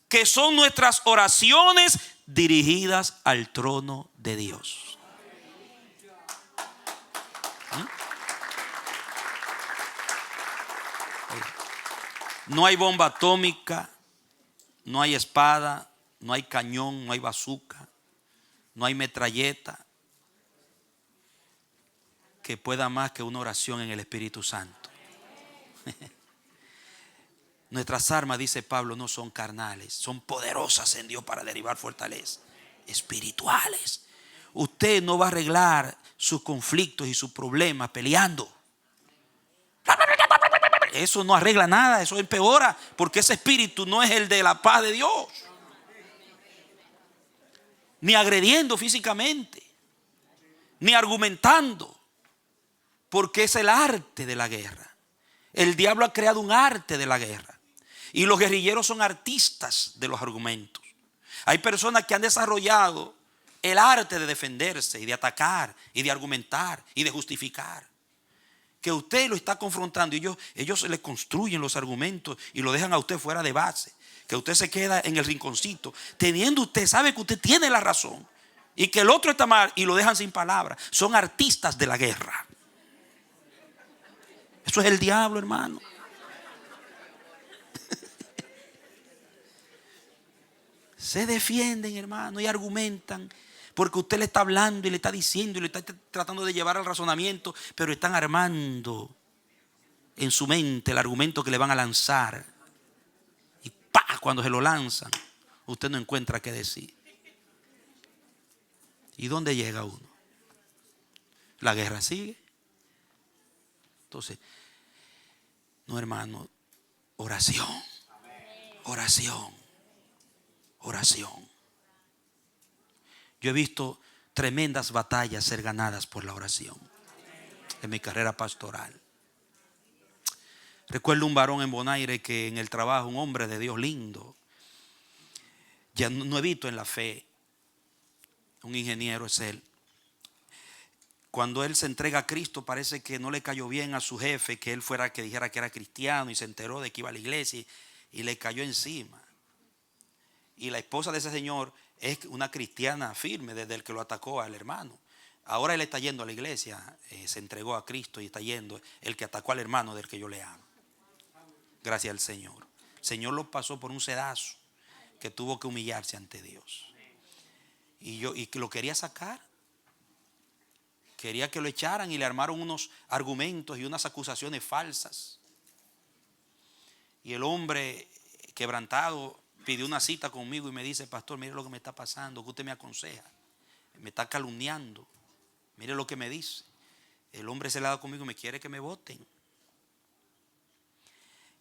que son nuestras oraciones dirigidas al trono de Dios. No hay bomba atómica, no hay espada, no hay cañón, no hay bazooka, no hay metralleta que pueda más que una oración en el Espíritu Santo. Nuestras armas, dice Pablo, no son carnales, son poderosas en Dios para derribar fortalezas espirituales. Usted no va a arreglar sus conflictos y sus problemas peleando. Eso no arregla nada, eso empeora, porque ese espíritu no es el de la paz de Dios. Ni agrediendo físicamente, ni argumentando, porque es el arte de la guerra. El diablo ha creado un arte de la guerra. Y los guerrilleros son artistas de los argumentos. Hay personas que han desarrollado el arte de defenderse y de atacar y de argumentar y de justificar. Que usted lo está confrontando y ellos le construyen los argumentos y lo dejan a usted fuera de base. Que usted se queda en el rinconcito, teniendo usted, sabe que usted tiene la razón y que el otro está mal y lo dejan sin palabras. Son artistas de la guerra. Eso es el diablo, hermano. Se defienden, hermano, y argumentan, porque usted le está hablando y le está diciendo y le está tratando de llevar al razonamiento, pero están armando en su mente el argumento que le van a lanzar. Y ¡pah! Cuando se lo lanzan, usted no encuentra qué decir. ¿Y dónde llega uno? La guerra sigue. Entonces, no, hermano, oración, oración, oración. Yo he visto tremendas batallas ser ganadas por la oración en mi carrera pastoral. Recuerdo un varón en Bonaire que en el trabajo, un hombre de Dios lindo, ya nuevito en la fe, un ingeniero es él. Cuando él se entrega a Cristo, parece que no le cayó bien a su jefe que él fuera, que dijera que era cristiano, y se enteró de que iba a la iglesia y le cayó encima. Y la esposa de ese señor es una cristiana firme desde el que lo atacó al hermano. Ahora él está yendo a la iglesia, se entregó a Cristo y está yendo el que atacó al hermano del que yo le amo. Gracias al Señor. El Señor lo pasó por un sedazo que tuvo que humillarse ante Dios. Y que lo quería sacar. Quería que lo echaran y le armaron unos argumentos y unas acusaciones falsas. Y el hombre quebrantado pidió una cita conmigo y me dice: pastor, mire lo que me está pasando, ¿qué usted me aconseja? Me está calumniando, mire lo que me dice. El hombre se le ha dado conmigo y me quiere que me voten.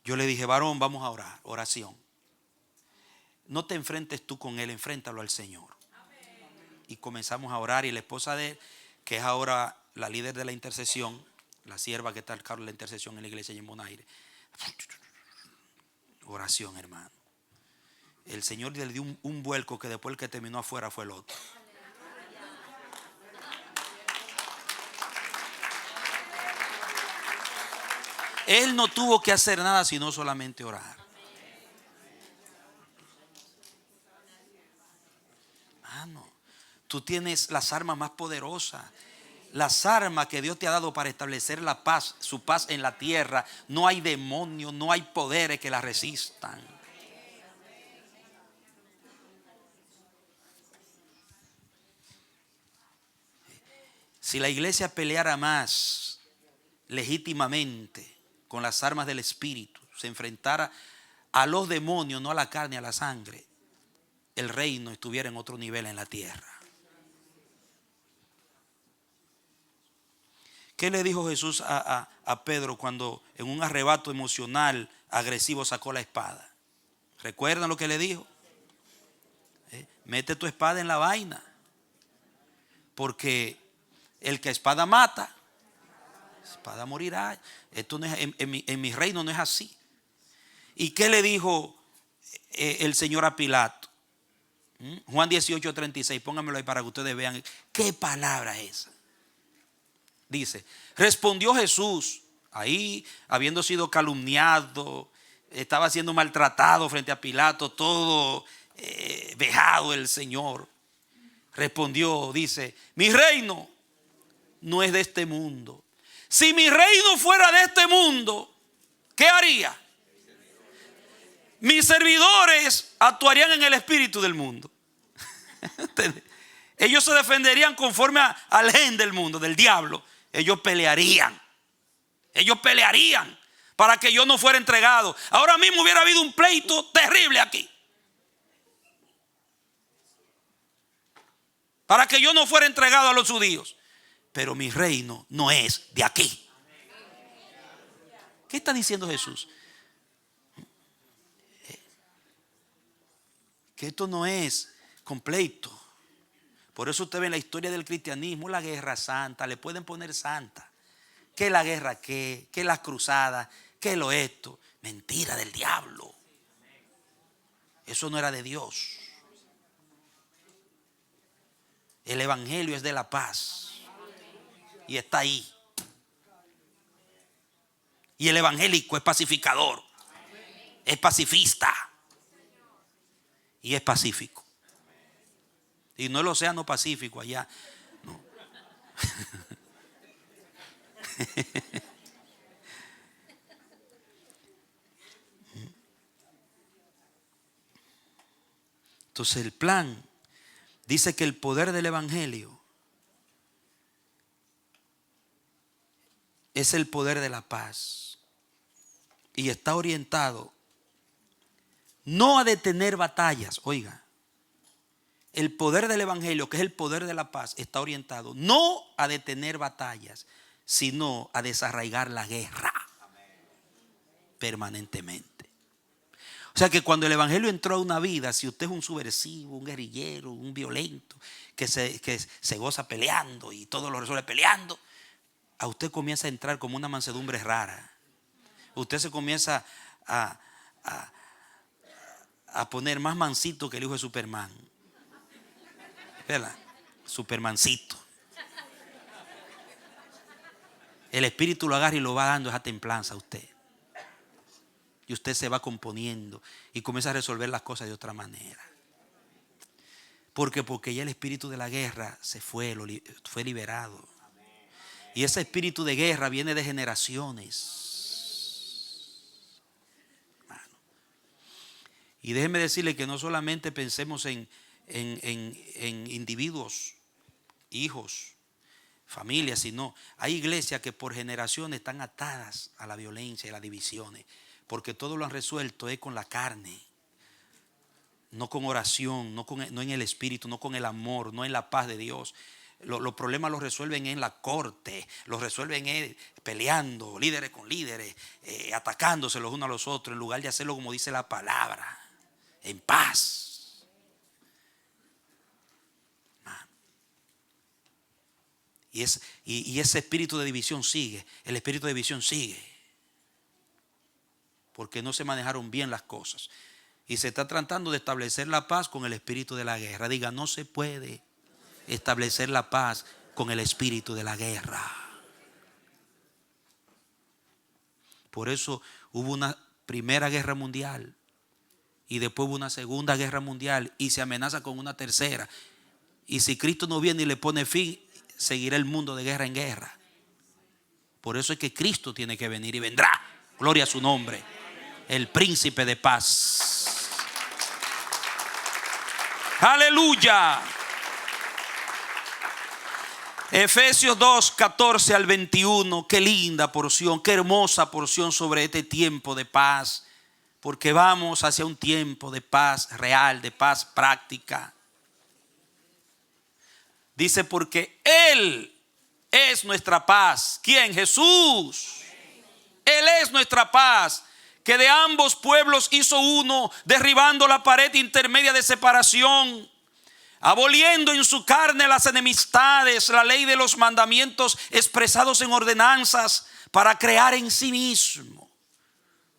Yo le dije: varón, vamos a orar, oración. No te enfrentes tú con él, enfréntalo al Señor. Y comenzamos a orar, y la esposa de él, que es ahora la líder de la intercesión, la sierva que está al cargo de la intercesión en la iglesia en Bonaire. Oración, hermano. El Señor le dio un vuelco que después el que terminó afuera fue el otro. Él no tuvo que hacer nada sino solamente orar. Tú tienes las armas más poderosas Las armas que Dios te ha dado para establecer la paz, su paz en la tierra, no hay demonios, no hay poderes que la resistan. Si la iglesia peleara más legítimamente con las armas del Espíritu, se enfrentara a los demonios, no a la carne, a la sangre, el reino estuviera en otro nivel en la tierra. ¿Qué le dijo Jesús a Pedro cuando en un arrebato emocional agresivo sacó la espada? ¿Recuerdan lo que le dijo? Mete tu espada en la vaina, porque el que espada mata, espada morirá. Esto no es, en mi reino no es así. ¿Y qué le dijo el Señor a Pilato? Juan 18:36, póngamelo ahí para que ustedes vean qué palabra es esa. Dice, respondió Jesús, ahí habiendo sido calumniado, estaba siendo maltratado frente a Pilato, todo vejado el Señor. Respondió, dice, mi reino no es de este mundo. Si mi reino fuera de este mundo, ¿qué haría? Mis servidores actuarían en el espíritu del mundo. Ellos se defenderían conforme al gen del mundo, del diablo. Ellos pelearían para que yo no fuera entregado. Ahora mismo hubiera habido un pleito terrible aquí, para que yo no fuera entregado a los judíos. Pero mi reino no es de aquí. ¿Qué está diciendo Jesús? Que esto no es completo. Por eso usted ve en la historia del cristianismo la guerra santa, le pueden poner santa. ¿Qué la guerra qué? ¿Qué las cruzadas? ¿Qué lo esto? Mentira del diablo. Eso no era de Dios. El evangelio es de la paz. Y está ahí. Y el evangélico es pacificador. Es pacifista. Y es pacífico. Y no el océano Pacífico allá. No. Entonces el plan dice que el poder del evangelio es el poder de la paz. Y está orientado no a detener batallas. Oiga, el poder del evangelio, que es el poder de la paz, está orientado no a detener batallas, sino a desarraigar la guerra permanentemente. O sea que cuando el evangelio entró a una vida, si usted es un subversivo, un guerrillero, un violento, que se goza peleando y todo lo resuelve peleando, a usted comienza a entrar como una mansedumbre rara. Usted se comienza a poner más mansito que el hijo de Superman. ¿Verdad? Supermancito. El espíritu lo agarra y lo va dando esa templanza a usted. Y usted se va componiendo y comienza a resolver las cosas de otra manera. Porque ya el espíritu de la guerra se fue liberado. Y ese espíritu de guerra viene de generaciones. Hermano. Y déjeme decirle que no solamente pensemos en individuos, hijos, familias, sino hay iglesias que por generaciones están atadas a la violencia y las divisiones, porque todo lo han resuelto con la carne, no con oración, no en el espíritu, no con el amor, no en la paz de Dios. Los problemas los resuelven en la corte, los resuelven peleando, líderes con líderes, atacándose los unos a los otros, en lugar de hacerlo como dice la palabra, en paz. Y ese espíritu de división sigue. El espíritu de división sigue. Porque no se manejaron bien las cosas. Y se está tratando de establecer la paz con el espíritu de la guerra. Diga, no se puede establecer la paz con el espíritu de la guerra. Por eso hubo una primera guerra mundial. Y después hubo una segunda guerra mundial. Y se amenaza con una tercera. Y si Cristo no viene y le pone fin, seguirá el mundo de guerra en guerra. Por eso es que Cristo tiene que venir y vendrá. Gloria a su nombre. El príncipe de paz. Aleluya. Efesios 2, 14 al 21. Qué linda porción, qué hermosa porción sobre este tiempo de paz. Porque vamos hacia un tiempo de paz real, de paz práctica. Dice, porque Él es nuestra paz. ¿Quién? Jesús. Él es nuestra paz, que de ambos pueblos hizo uno, derribando la pared intermedia de separación, aboliendo en su carne las enemistades, la ley de los mandamientos expresados en ordenanzas, para crear en sí mismo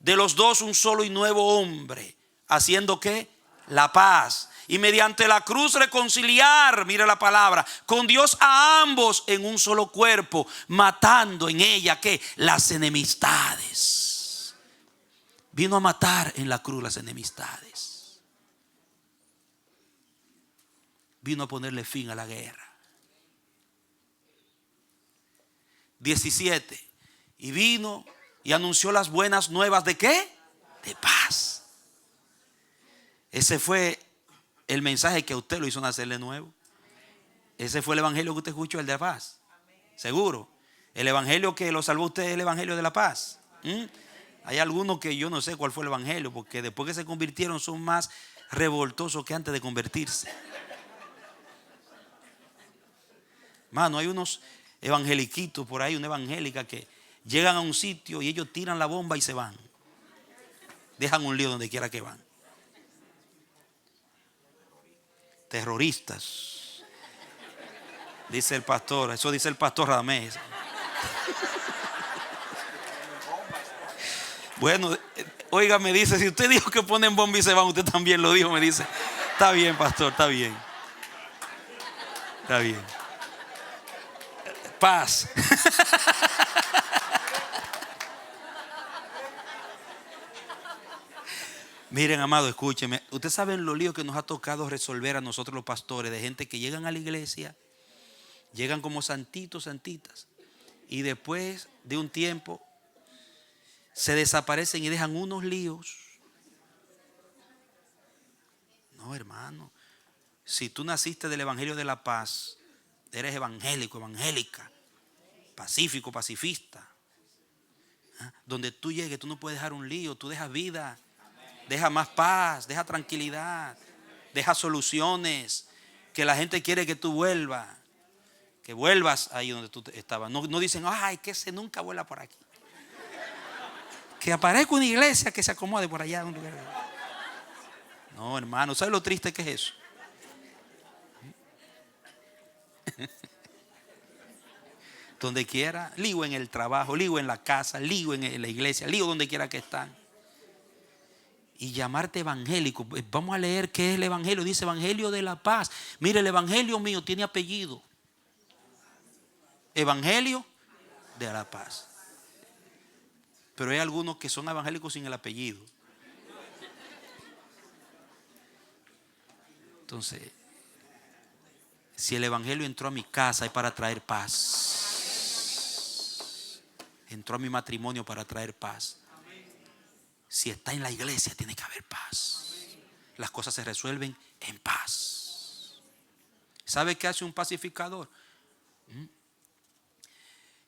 de los dos un solo y nuevo hombre, haciendo ¿qué? La paz. Y mediante la cruz reconciliar, mire la palabra, con Dios a ambos en un solo cuerpo, matando en ella ¿qué? Las enemistades. Vino a matar en la cruz las enemistades. Vino a ponerle fin a la guerra. 17. Y vino y anunció las buenas nuevas ¿de qué? De paz. Ese fue el mensaje que a usted lo hizo nacer de nuevo. Ese fue el evangelio que usted escuchó, el de la paz. Seguro. El evangelio que lo salvó a usted es el evangelio de la paz. Hay algunos que yo no sé cuál fue el evangelio, porque después que se convirtieron son más revoltosos que antes de convertirse. Mano, hay unos evangeliquitos por ahí, una evangélica que llegan a un sitio y ellos tiran la bomba y se van. Dejan un lío donde quiera que van. Terroristas, dice el pastor. Eso dice el pastor Ramés. Bueno, oiga, me dice, si usted dijo que ponen bomba y se van, usted también lo dijo, me dice. Está bien, pastor, está bien. Está bien. Paz. Miren, amado, escúcheme. Ustedes saben los líos que nos ha tocado resolver a nosotros los pastores, de gente que llegan a la iglesia, llegan como santitos, santitas, y después de un tiempo se desaparecen y dejan unos líos. No, hermano, si tú naciste del evangelio de la paz, eres evangélico, evangélica, pacífico, pacifista, donde tú llegues, tú no puedes dejar un lío, tú dejas vida. Deja más paz, deja tranquilidad, deja soluciones. Que la gente quiere que tú vuelvas, que vuelvas ahí donde tú estabas. No dicen, ay, que ese nunca vuela por aquí. Que aparezca una iglesia que se acomode por allá. No, hermano, ¿sabes lo triste que es eso? Donde quiera, lío en el trabajo, lío en la casa, lío en la iglesia, lío donde quiera que están. Y llamarte evangélico. Vamos a leer qué es el evangelio. Dice evangelio de la paz. Mire, el evangelio mío tiene apellido. Evangelio de la paz. Pero hay algunos que son evangélicos sin el apellido. Entonces, si el evangelio entró a mi casa es para traer paz. Entró a mi matrimonio para traer paz. Si está en la iglesia tiene que haber paz. Las cosas se resuelven en paz. ¿Sabe qué hace un pacificador?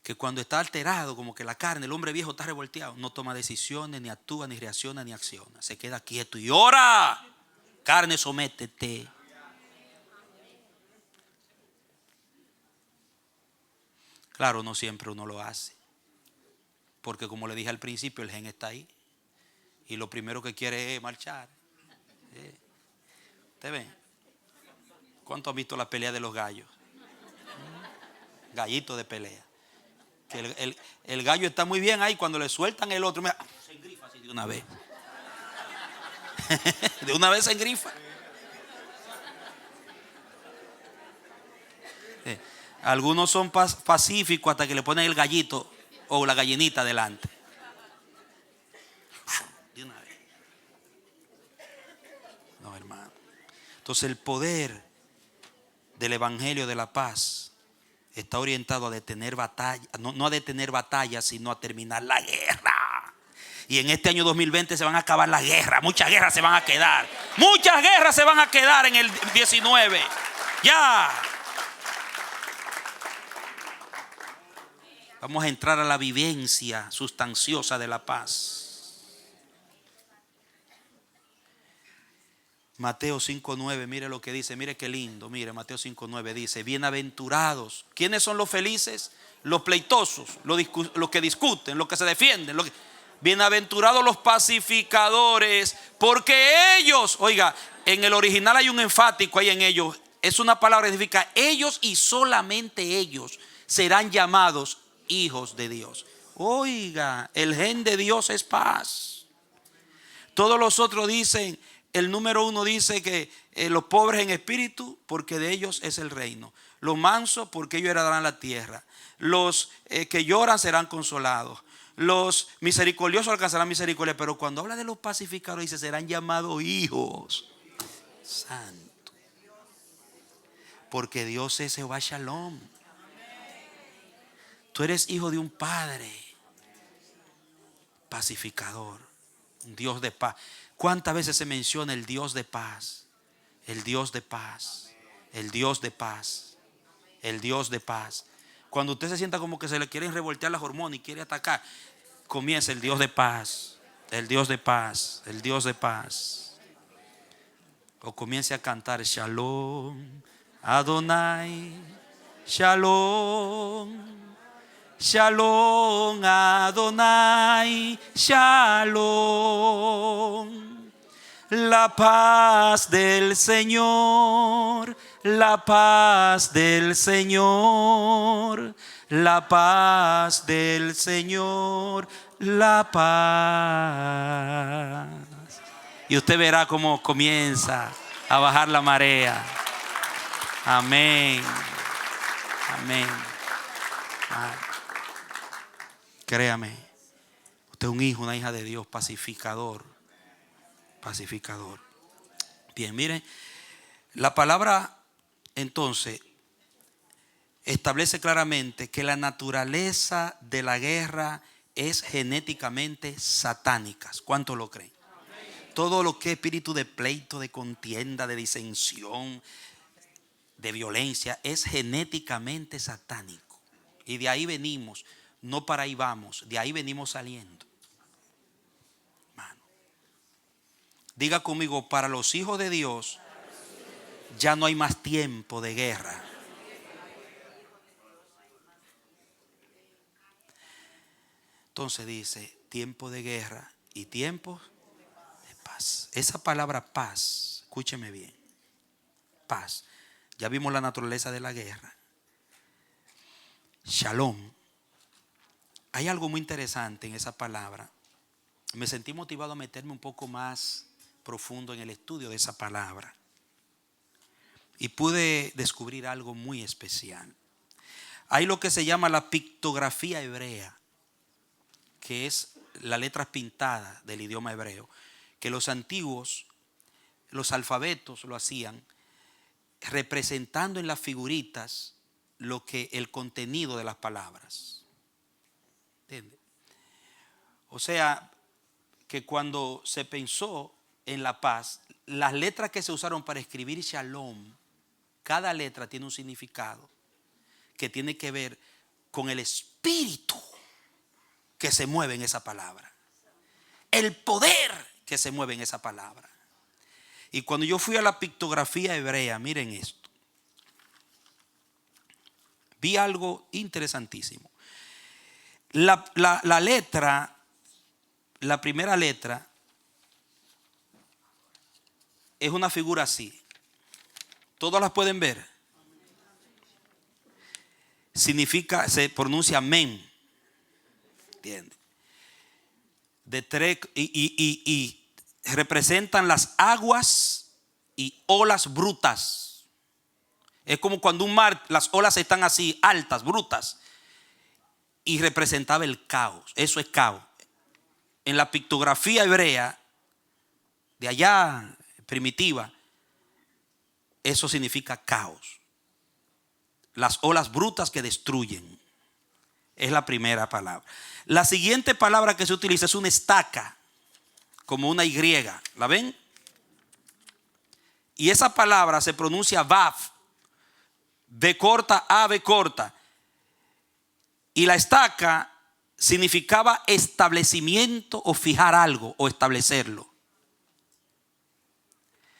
Que cuando está alterado, como que la carne, el hombre viejo está revolteado, no toma decisiones, ni actúa, ni reacciona, ni acciona. Se queda quieto y ora. Carne, sométete. Claro, no siempre uno lo hace. Porque como le dije al principio, el gen está ahí. Y lo primero que quiere es marchar. ¿Usted ve? ¿Cuánto han visto la pelea de los gallos? Gallito de pelea. Que el gallo está muy bien ahí. Cuando le sueltan el otro, mira, se engrifa así de una vez. De una vez se engrifa. Algunos son pacíficos hasta que le ponen el gallito o la gallinita delante. De una vez. No, hermano. Entonces el poder del evangelio de la paz está orientado a detener batalla, no a detener batallas, sino a terminar la guerra. Y en este año 2020 se van a acabar las guerras. Muchas guerras se van a quedar. Muchas guerras se van a quedar en el 19. Ya. Vamos a entrar a la vivencia sustanciosa de la paz. Mateo 5:9, mire lo que dice, mire qué lindo, mire Mateo 5:9 dice, bienaventurados. ¿Quiénes son los felices? Los pleitosos, los que discuten, los que se defienden. Bienaventurados los pacificadores, porque ellos, oiga, en el original hay un enfático ahí en ellos. Es una palabra que significa ellos y solamente ellos serán llamados hijos de Dios. Oiga, el gen de Dios es paz. Todos los otros dicen, el número 1 dice que los pobres en espíritu, porque de ellos es el reino. Los mansos, porque ellos heredarán la tierra. Los que lloran serán consolados. Los misericordiosos alcanzarán misericordia. Pero cuando habla de los pacificadores dice, serán llamados hijos. Santo. Porque Dios es Jehová Shalom. Tú eres hijo de un padre pacificador, un Dios de paz. ¿Cuántas veces se menciona el Dios de paz? El Dios de paz. El Dios de paz. El Dios de paz. Cuando usted se sienta como que se le quieren revoltear las hormonas y quiere atacar, comienza el Dios de paz. El Dios de paz. El Dios de paz. O comience a cantar Shalom, Adonai, Shalom. Shalom Adonai, Shalom. La paz del Señor, la paz del Señor, la paz del Señor, la paz. Y usted verá cómo comienza a bajar la marea. Amén. Amén. Créame, usted es un hijo, una hija de Dios, pacificador. Pacificador. Bien, miren, la palabra entonces establece claramente que la naturaleza de la guerra es genéticamente satánica. ¿Cuántos lo creen? Todo lo que es espíritu de pleito, de contienda, de disensión, de violencia, es genéticamente satánico. Y de ahí venimos, no para ahí vamos, de ahí venimos saliendo. Diga conmigo, para los hijos de Dios ya no hay más tiempo de guerra. Entonces dice, tiempo de guerra y tiempo de paz. Esa palabra paz, escúcheme bien, paz. Ya vimos la naturaleza de la guerra. Shalom. Hay algo muy interesante en esa palabra. Me sentí motivado a meterme un poco más profundo en el estudio de esa palabra y pude descubrir algo muy especial. Hay lo que se llama la pictografía hebrea, que es las letras pintadas del idioma hebreo, que los antiguos, los alfabetos lo hacían representando en las figuritas lo que el contenido de las palabras. ¿Entiende? O sea, que cuando se pensó en la paz, las letras que se usaron para escribir Shalom, cada letra tiene un significado que tiene que ver con el espíritu que se mueve en esa palabra, el poder que se mueve en esa palabra. Y cuando yo fui a la pictografía hebrea, miren esto, vi algo interesantísimo. La letra, la primera letra, es una figura así. ¿Todas las pueden ver? Significa, se pronuncia men. ¿Entiende? Y representan las aguas y olas brutas. Es como cuando un mar, las olas están así, altas, brutas. Y representaba el caos. Eso es caos. En la pictografía hebrea, de allá, primitiva, eso significa caos. las olas brutas que destruyen. Es la primera palabra. La siguiente palabra que se utiliza es una estaca, como una Y. ¿La ven? Y esa palabra se pronuncia Vav, B corta, A, B corta. Y la estaca significaba establecimiento o fijar algo o establecerlo.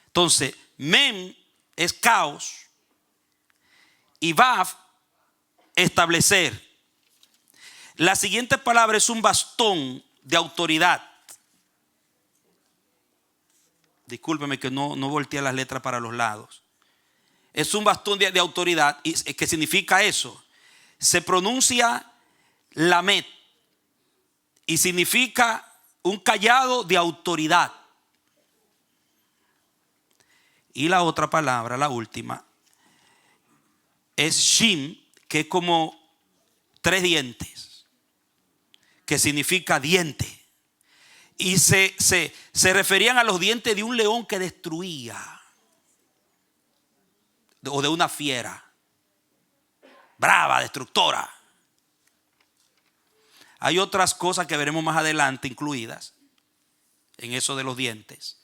Entonces, Mem es caos y Vav, establecer. La siguiente palabra es un bastón de autoridad. Discúlpeme que no volteé las letras para los lados. Es un bastón de autoridad. ¿Y qué significa eso? Se pronuncia Lamet y significa un cayado de autoridad. Y la otra palabra, la última, es Shim, que es como 3 dientes, que significa diente. Y se referían a los dientes de un león que destruía, o de una fiera brava, destructora. Hay otras cosas que veremos más adelante incluidas en eso de los dientes,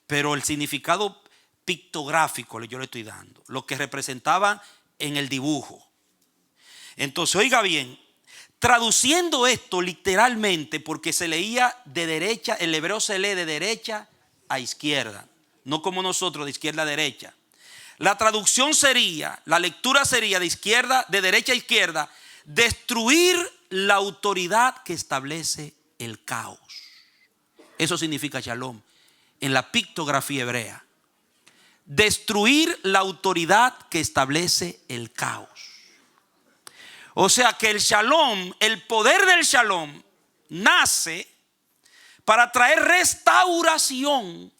pero el significado pictográfico yo le estoy dando, lo que representaba en el dibujo. Entonces, oiga bien, traduciendo esto literalmente, porque se leía de derecha, el hebreo se lee de derecha a izquierda, no como nosotros de izquierda a derecha. La traducción sería, la lectura sería de izquierda, de derecha a izquierda, destruir la autoridad que establece el caos. Eso significa shalom en la pictografía hebrea. Destruir la autoridad que establece el caos. O sea que el shalom, el poder del shalom, nace para traer restauración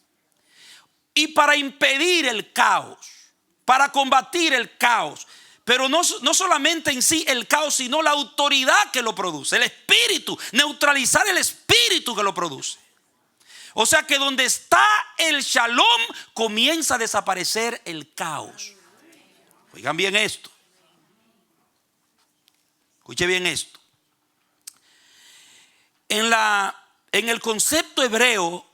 y para impedir el caos, para combatir el caos. Pero no solamente en sí el caos, sino la autoridad que lo produce, el espíritu, neutralizar el espíritu que lo produce. O sea que donde está el shalom comienza a desaparecer el caos. Oigan bien esto. Escuche bien esto. En el concepto hebreo,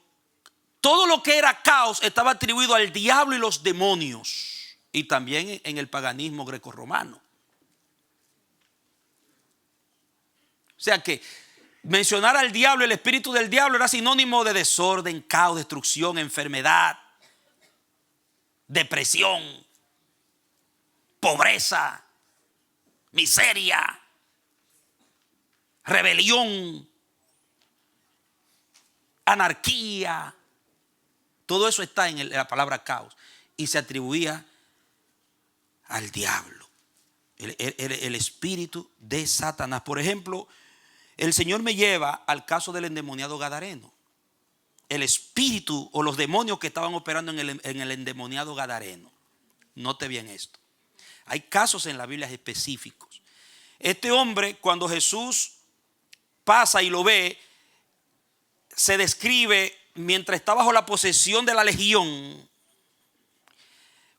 todo lo que era caos estaba atribuido al diablo y los demonios. Y también en el paganismo grecorromano. O sea que mencionar al diablo, el espíritu del diablo, era sinónimo de desorden, caos, destrucción, enfermedad, depresión, pobreza, miseria, rebelión, anarquía. Todo eso está en la palabra caos y se atribuía al diablo, el espíritu de Satanás. Por ejemplo, el Señor me lleva al caso del endemoniado gadareno. El espíritu o los demonios que estaban operando en el endemoniado gadareno. Note bien esto. Hay casos en la Biblia específicos. Este hombre, cuando Jesús pasa y lo ve, se describe mientras está bajo la posesión de la legión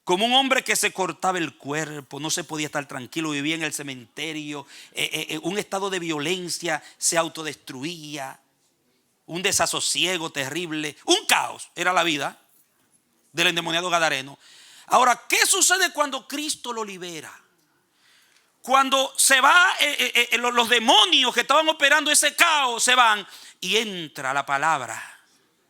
como un hombre que se cortaba el cuerpo, no se podía estar tranquilo, vivía en el cementerio, un estado de violencia, se autodestruía, un desasosiego terrible, un caos era la vida del endemoniado gadareno. Ahora, ¿qué sucede cuando Cristo lo libera? Cuando se va, los demonios que estaban operando ese caos se van y entra la palabra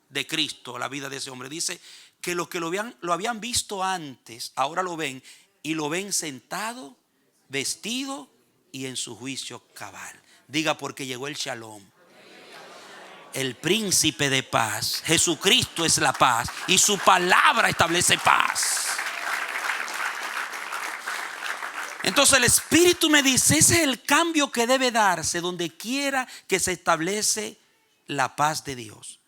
de Cristo a la vida de ese hombre. Dice que los que lo habían visto antes, ahora lo ven y lo ven sentado, vestido y en su juicio cabal. Diga, porque llegó el shalom, el príncipe de paz. Jesucristo es la paz y su palabra establece paz. Entonces el Espíritu me dice, ese es el cambio que debe darse donde quiera que se establece la paz de Dios.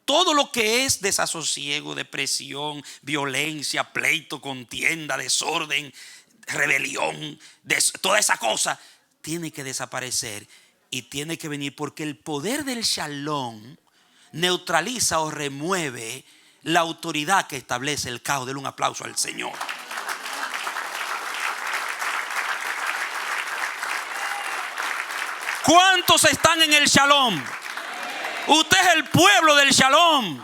Todo lo que es desasosiego, depresión, violencia, pleito, contienda, desorden, rebelión, toda esa cosa tiene que desaparecer y tiene que venir, porque el poder del shalom neutraliza o remueve la autoridad que establece el caos. Denle un aplauso al Señor. ¿Cuántos están en el shalom? Usted es el pueblo del shalom.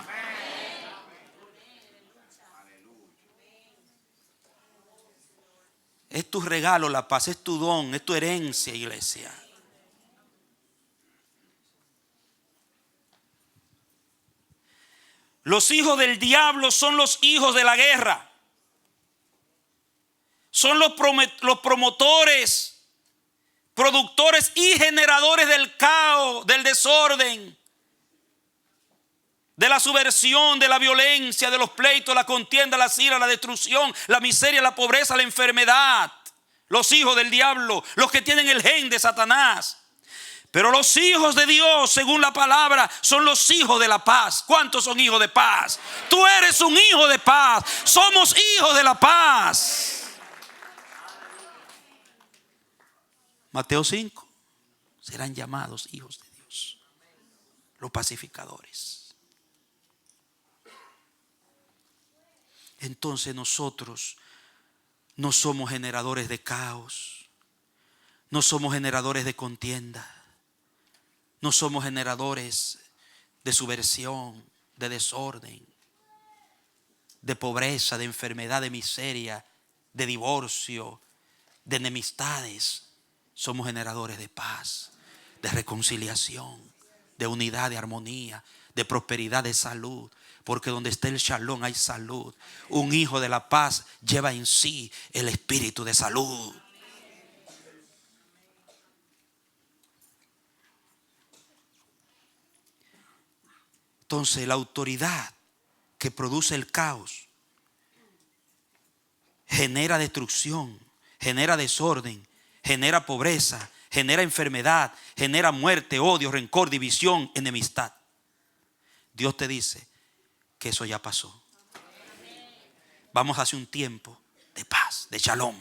Es tu regalo la paz, es tu don, es tu herencia, iglesia. Los hijos del diablo son los hijos de la guerra. Son los promotores, productores y generadores del caos, del desorden, de la subversión, de la violencia, de los pleitos, la contienda, la ira, la destrucción, la miseria, la pobreza, la enfermedad. Los hijos del diablo, los que tienen el gen de Satanás. Pero los hijos de Dios, según la palabra, son los hijos de la paz. ¿Cuántos son hijos de paz? Tú eres un hijo de paz. Somos hijos de la paz. Mateo 5. Serán llamados hijos de Dios, los pacificadores. Entonces nosotros no somos generadores de caos, no somos generadores de contienda, no somos generadores de subversión, de desorden, de pobreza, de enfermedad, de miseria, de divorcio, de enemistades. Somos generadores de paz, de reconciliación, de unidad, de armonía, de prosperidad, de salud. Porque donde está el shalom hay salud. Un hijo de la paz lleva en sí el espíritu de salud. Entonces la autoridad que produce el caos genera destrucción, genera desorden, genera pobreza, genera enfermedad, genera muerte, odio, rencor, división, enemistad. Dios te dice que eso ya pasó. Vamos hacia un tiempo de paz, de shalom.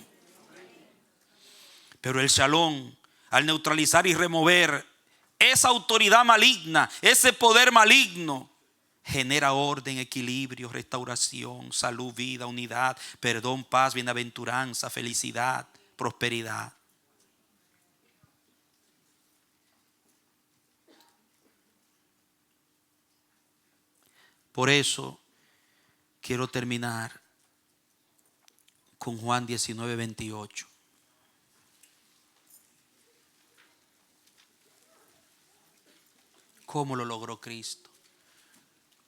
Pero el shalom, al neutralizar y remover esa autoridad maligna, ese poder maligno, genera orden, equilibrio, restauración, salud, vida, unidad, perdón, paz, bienaventuranza, felicidad, prosperidad. Por eso quiero terminar con Juan 19:28. ¿Cómo lo logró Cristo?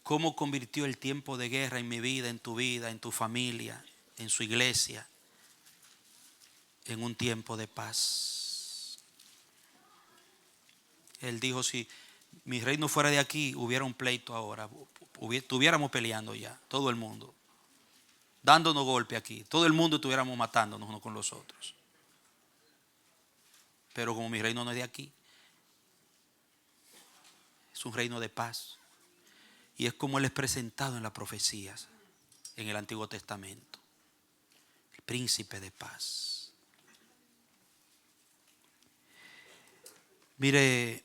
¿Cómo convirtió el tiempo de guerra en mi vida, en tu familia, en su iglesia, en un tiempo de paz? Él dijo, si mi reino fuera de aquí, hubiera un pleito ahora. Estuviéramos peleando ya, todo el mundo, dándonos golpe aquí. Todo el mundo estuviéramos matándonos unos con los otros. Pero como mi reino no es de aquí, es un reino de paz. Y es como Él es presentado en las profecías, en el Antiguo Testamento. El príncipe de paz. Mire,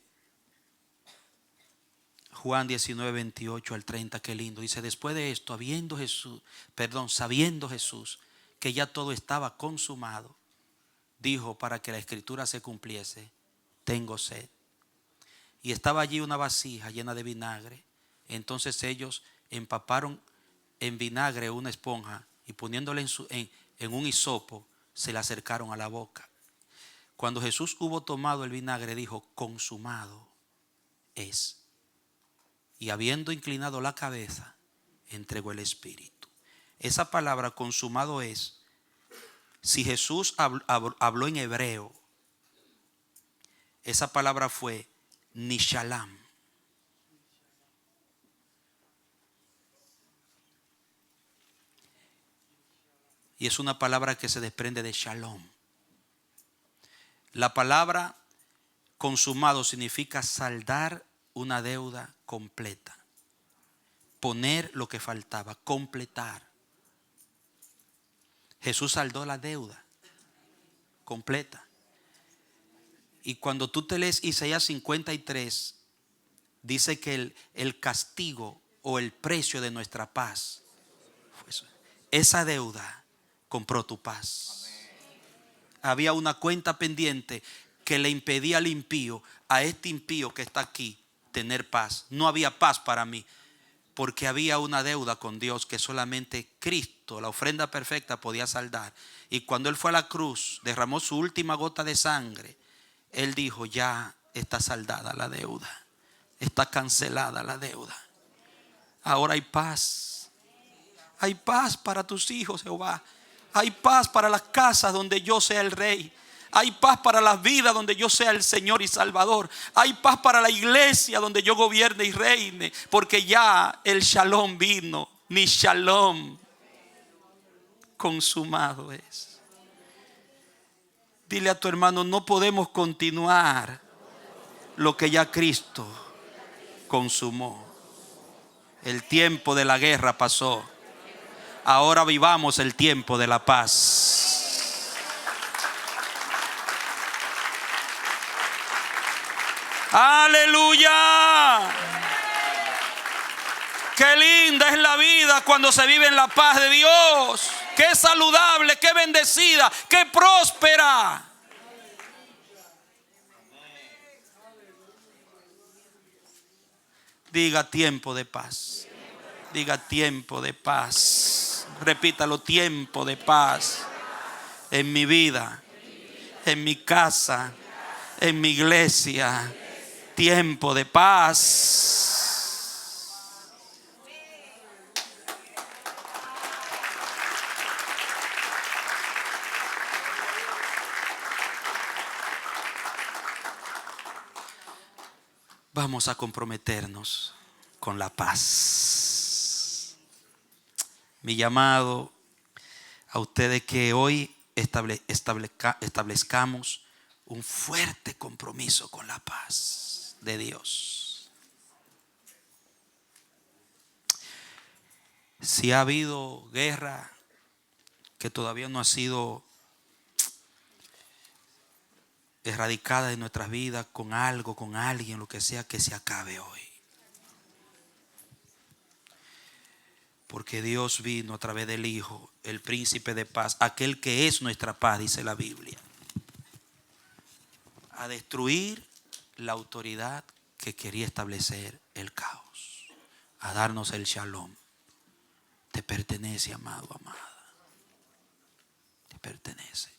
Juan 19:28 al 30, qué lindo. Dice, después de esto, sabiendo Jesús que ya todo estaba consumado, dijo, para que la escritura se cumpliese, tengo sed. Y estaba allí una vasija llena de vinagre. Entonces ellos empaparon en vinagre una esponja y poniéndole en un hisopo, se la acercaron a la boca. Cuando Jesús hubo tomado el vinagre, dijo, consumado es. Y habiendo inclinado la cabeza, entregó el espíritu. Esa palabra consumado es, si Jesús habló en hebreo, esa palabra fue nishalam. Y es una palabra que se desprende de shalom. La palabra consumado significa saldar una deuda completa. Poner lo que faltaba, completar. Jesús saldó la deuda completa. Y cuando tú te lees Isaías 53, dice que el castigo o el precio de nuestra paz fue eso. Esa deuda compró tu paz. Había una cuenta pendiente que le impedía al impío, a este impío que está aquí, tener paz. No había paz para mí, porque había una deuda con Dios que solamente Cristo, la ofrenda perfecta, podía saldar. Y cuando Él fue a la cruz, derramó su última gota de sangre, Él dijo: ya está saldada la deuda, está cancelada la deuda. Ahora hay paz. Hay paz para tus hijos, Jehová. Hay paz para las casas donde yo sea el rey. Hay paz para las vidas donde yo sea el Señor y Salvador. Hay paz para la iglesia donde yo gobierne y reine. Porque ya el shalom vino. Mi shalom consumado es. Dile a tu hermano: no podemos continuar lo que ya Cristo consumó. El tiempo de la guerra pasó. Ahora vivamos el tiempo de la paz. Aleluya. Qué linda es la vida cuando se vive en la paz de Dios. Qué saludable, qué bendecida, qué próspera. Diga: tiempo de paz. Diga: tiempo de paz. Repítalo: tiempo de paz. En mi vida, en mi casa, en mi iglesia. Tiempo de paz. Vamos a comprometernos con la paz. Mi llamado a ustedes que hoy establezcamos un fuerte compromiso con la paz de Dios. Si ha habido guerra que todavía no ha sido erradicada de nuestras vidas, con algo, con alguien, lo que sea, que se acabe hoy. Porque Dios vino a través del Hijo, el príncipe de paz, aquel que es nuestra paz, dice la Biblia, a destruir la autoridad que quería establecer el caos, a darnos el shalom. Te pertenece, amado, amada. Te pertenece.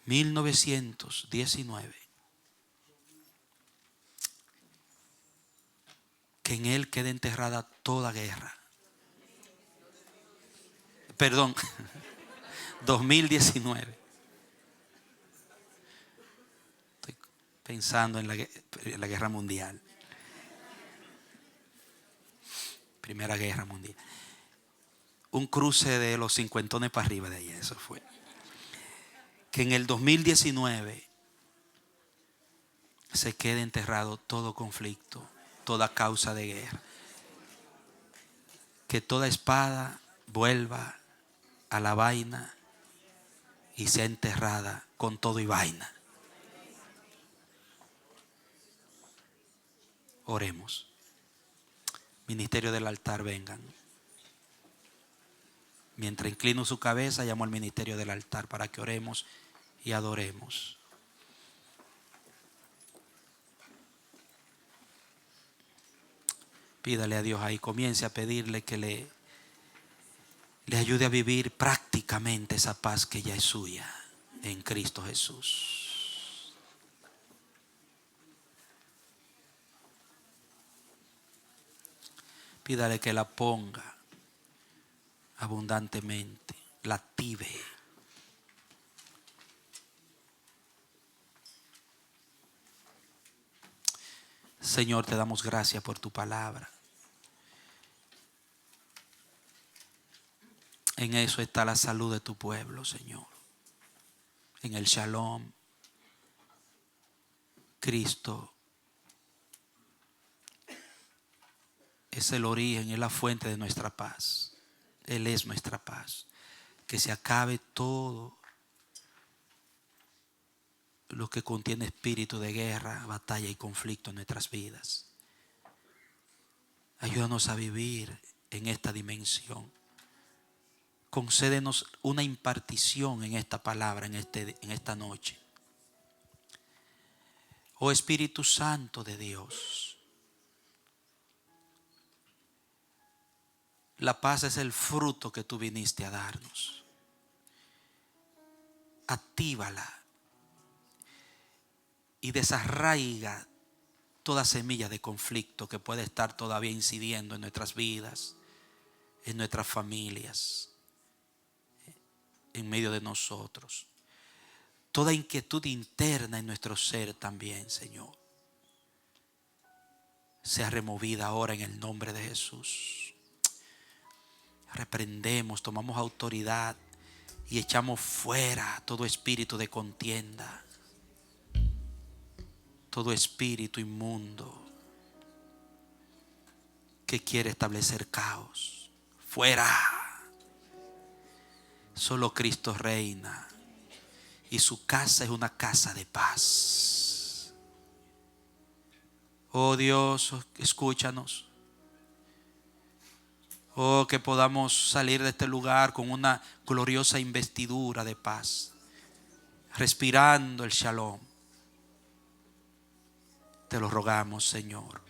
1919. Que en Él quede enterrada toda guerra. Perdón, 2019. Estoy pensando en la guerra mundial. Primera guerra mundial. Un cruce de los cincuentones para arriba de ahí, eso fue. Que en el 2019 se quede enterrado todo conflicto, toda causa de guerra. Que toda espada vuelva a la vaina y sea enterrada con todo y vaina. Oremos. Ministerio del altar, vengan. Mientras inclino su cabeza, llamo al ministerio del altar para que oremos y adoremos. Pídale a Dios ahí, comience a pedirle que le ayude a vivir prácticamente esa paz que ya es suya en Cristo Jesús. Pídale que la ponga abundantemente, la active. Señor, te damos gracias por tu palabra. En eso está la salud de tu pueblo, Señor. En el shalom. Cristo es el origen, es la fuente de nuestra paz. Él es nuestra paz. Que se acabe todo lo que contiene espíritu de guerra, batalla y conflicto en nuestras vidas. Ayúdanos a vivir en esta dimensión. Concédenos una impartición en esta palabra, en esta noche. Oh Espíritu Santo de Dios, la paz es el fruto que tú viniste a darnos. Actívala y desarraiga toda semilla de conflicto que puede estar todavía incidiendo en nuestras vidas, en nuestras familias, en medio de nosotros. Toda inquietud interna en nuestro ser también, Señor, sea removida ahora en el nombre de Jesús. Reprendemos, tomamos autoridad y echamos fuera todo espíritu de contienda, todo espíritu inmundo que quiere establecer caos. Fuera. Solo Cristo reina y su casa es una casa de paz. Oh Dios, escúchanos. Oh, que podamos salir de este lugar con una gloriosa investidura de paz, respirando el shalom. Te lo rogamos, Señor.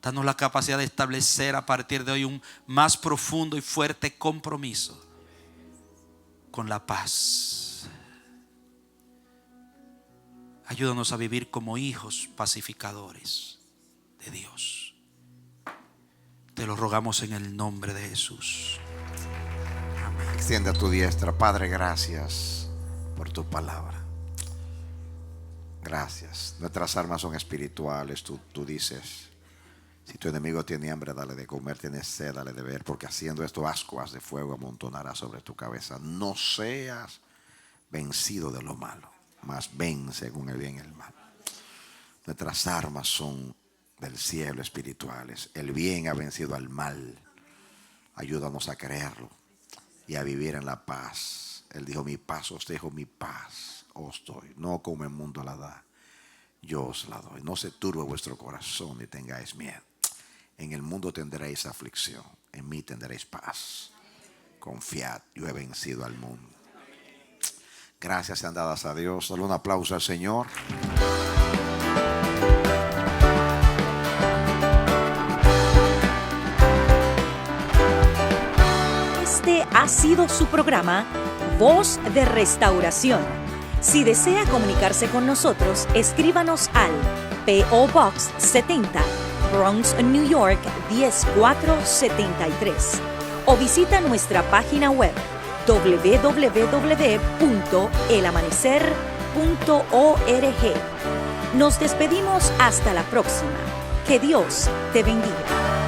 Danos la capacidad de establecer a partir de hoy un más profundo y fuerte compromiso con la paz. Ayúdanos a vivir como hijos pacificadores de Dios. Te lo rogamos en el nombre de Jesús. Amén. Extiende tu diestra. Padre, gracias por tu palabra. Gracias. Nuestras armas son espirituales. Tú dices, si tu enemigo tiene hambre, dale de comer, tiene sed, dale de beber, porque haciendo esto ascuas de fuego amontonará sobre tu cabeza. No seas vencido de lo malo, mas ven según el bien y el mal. Nuestras armas son del cielo, espirituales. El bien ha vencido al mal. Ayúdanos a creerlo y a vivir en la paz. Él dijo, mi paz os dejo, mi paz os doy, no como el mundo la da, yo os la doy. No se turbe vuestro corazón ni tengáis miedo. En el mundo tendréis aflicción, en mí tendréis paz. Confiad, yo he vencido al mundo. Gracias sean dadas a Dios. Dale un aplauso al Señor. Este ha sido su programa Voz de Restauración. Si desea comunicarse con nosotros, escríbanos al P.O. Box 70, Bronx, New York 10473 o visita nuestra página web www.elamanecer.org. Nos despedimos hasta la próxima. Que Dios te bendiga.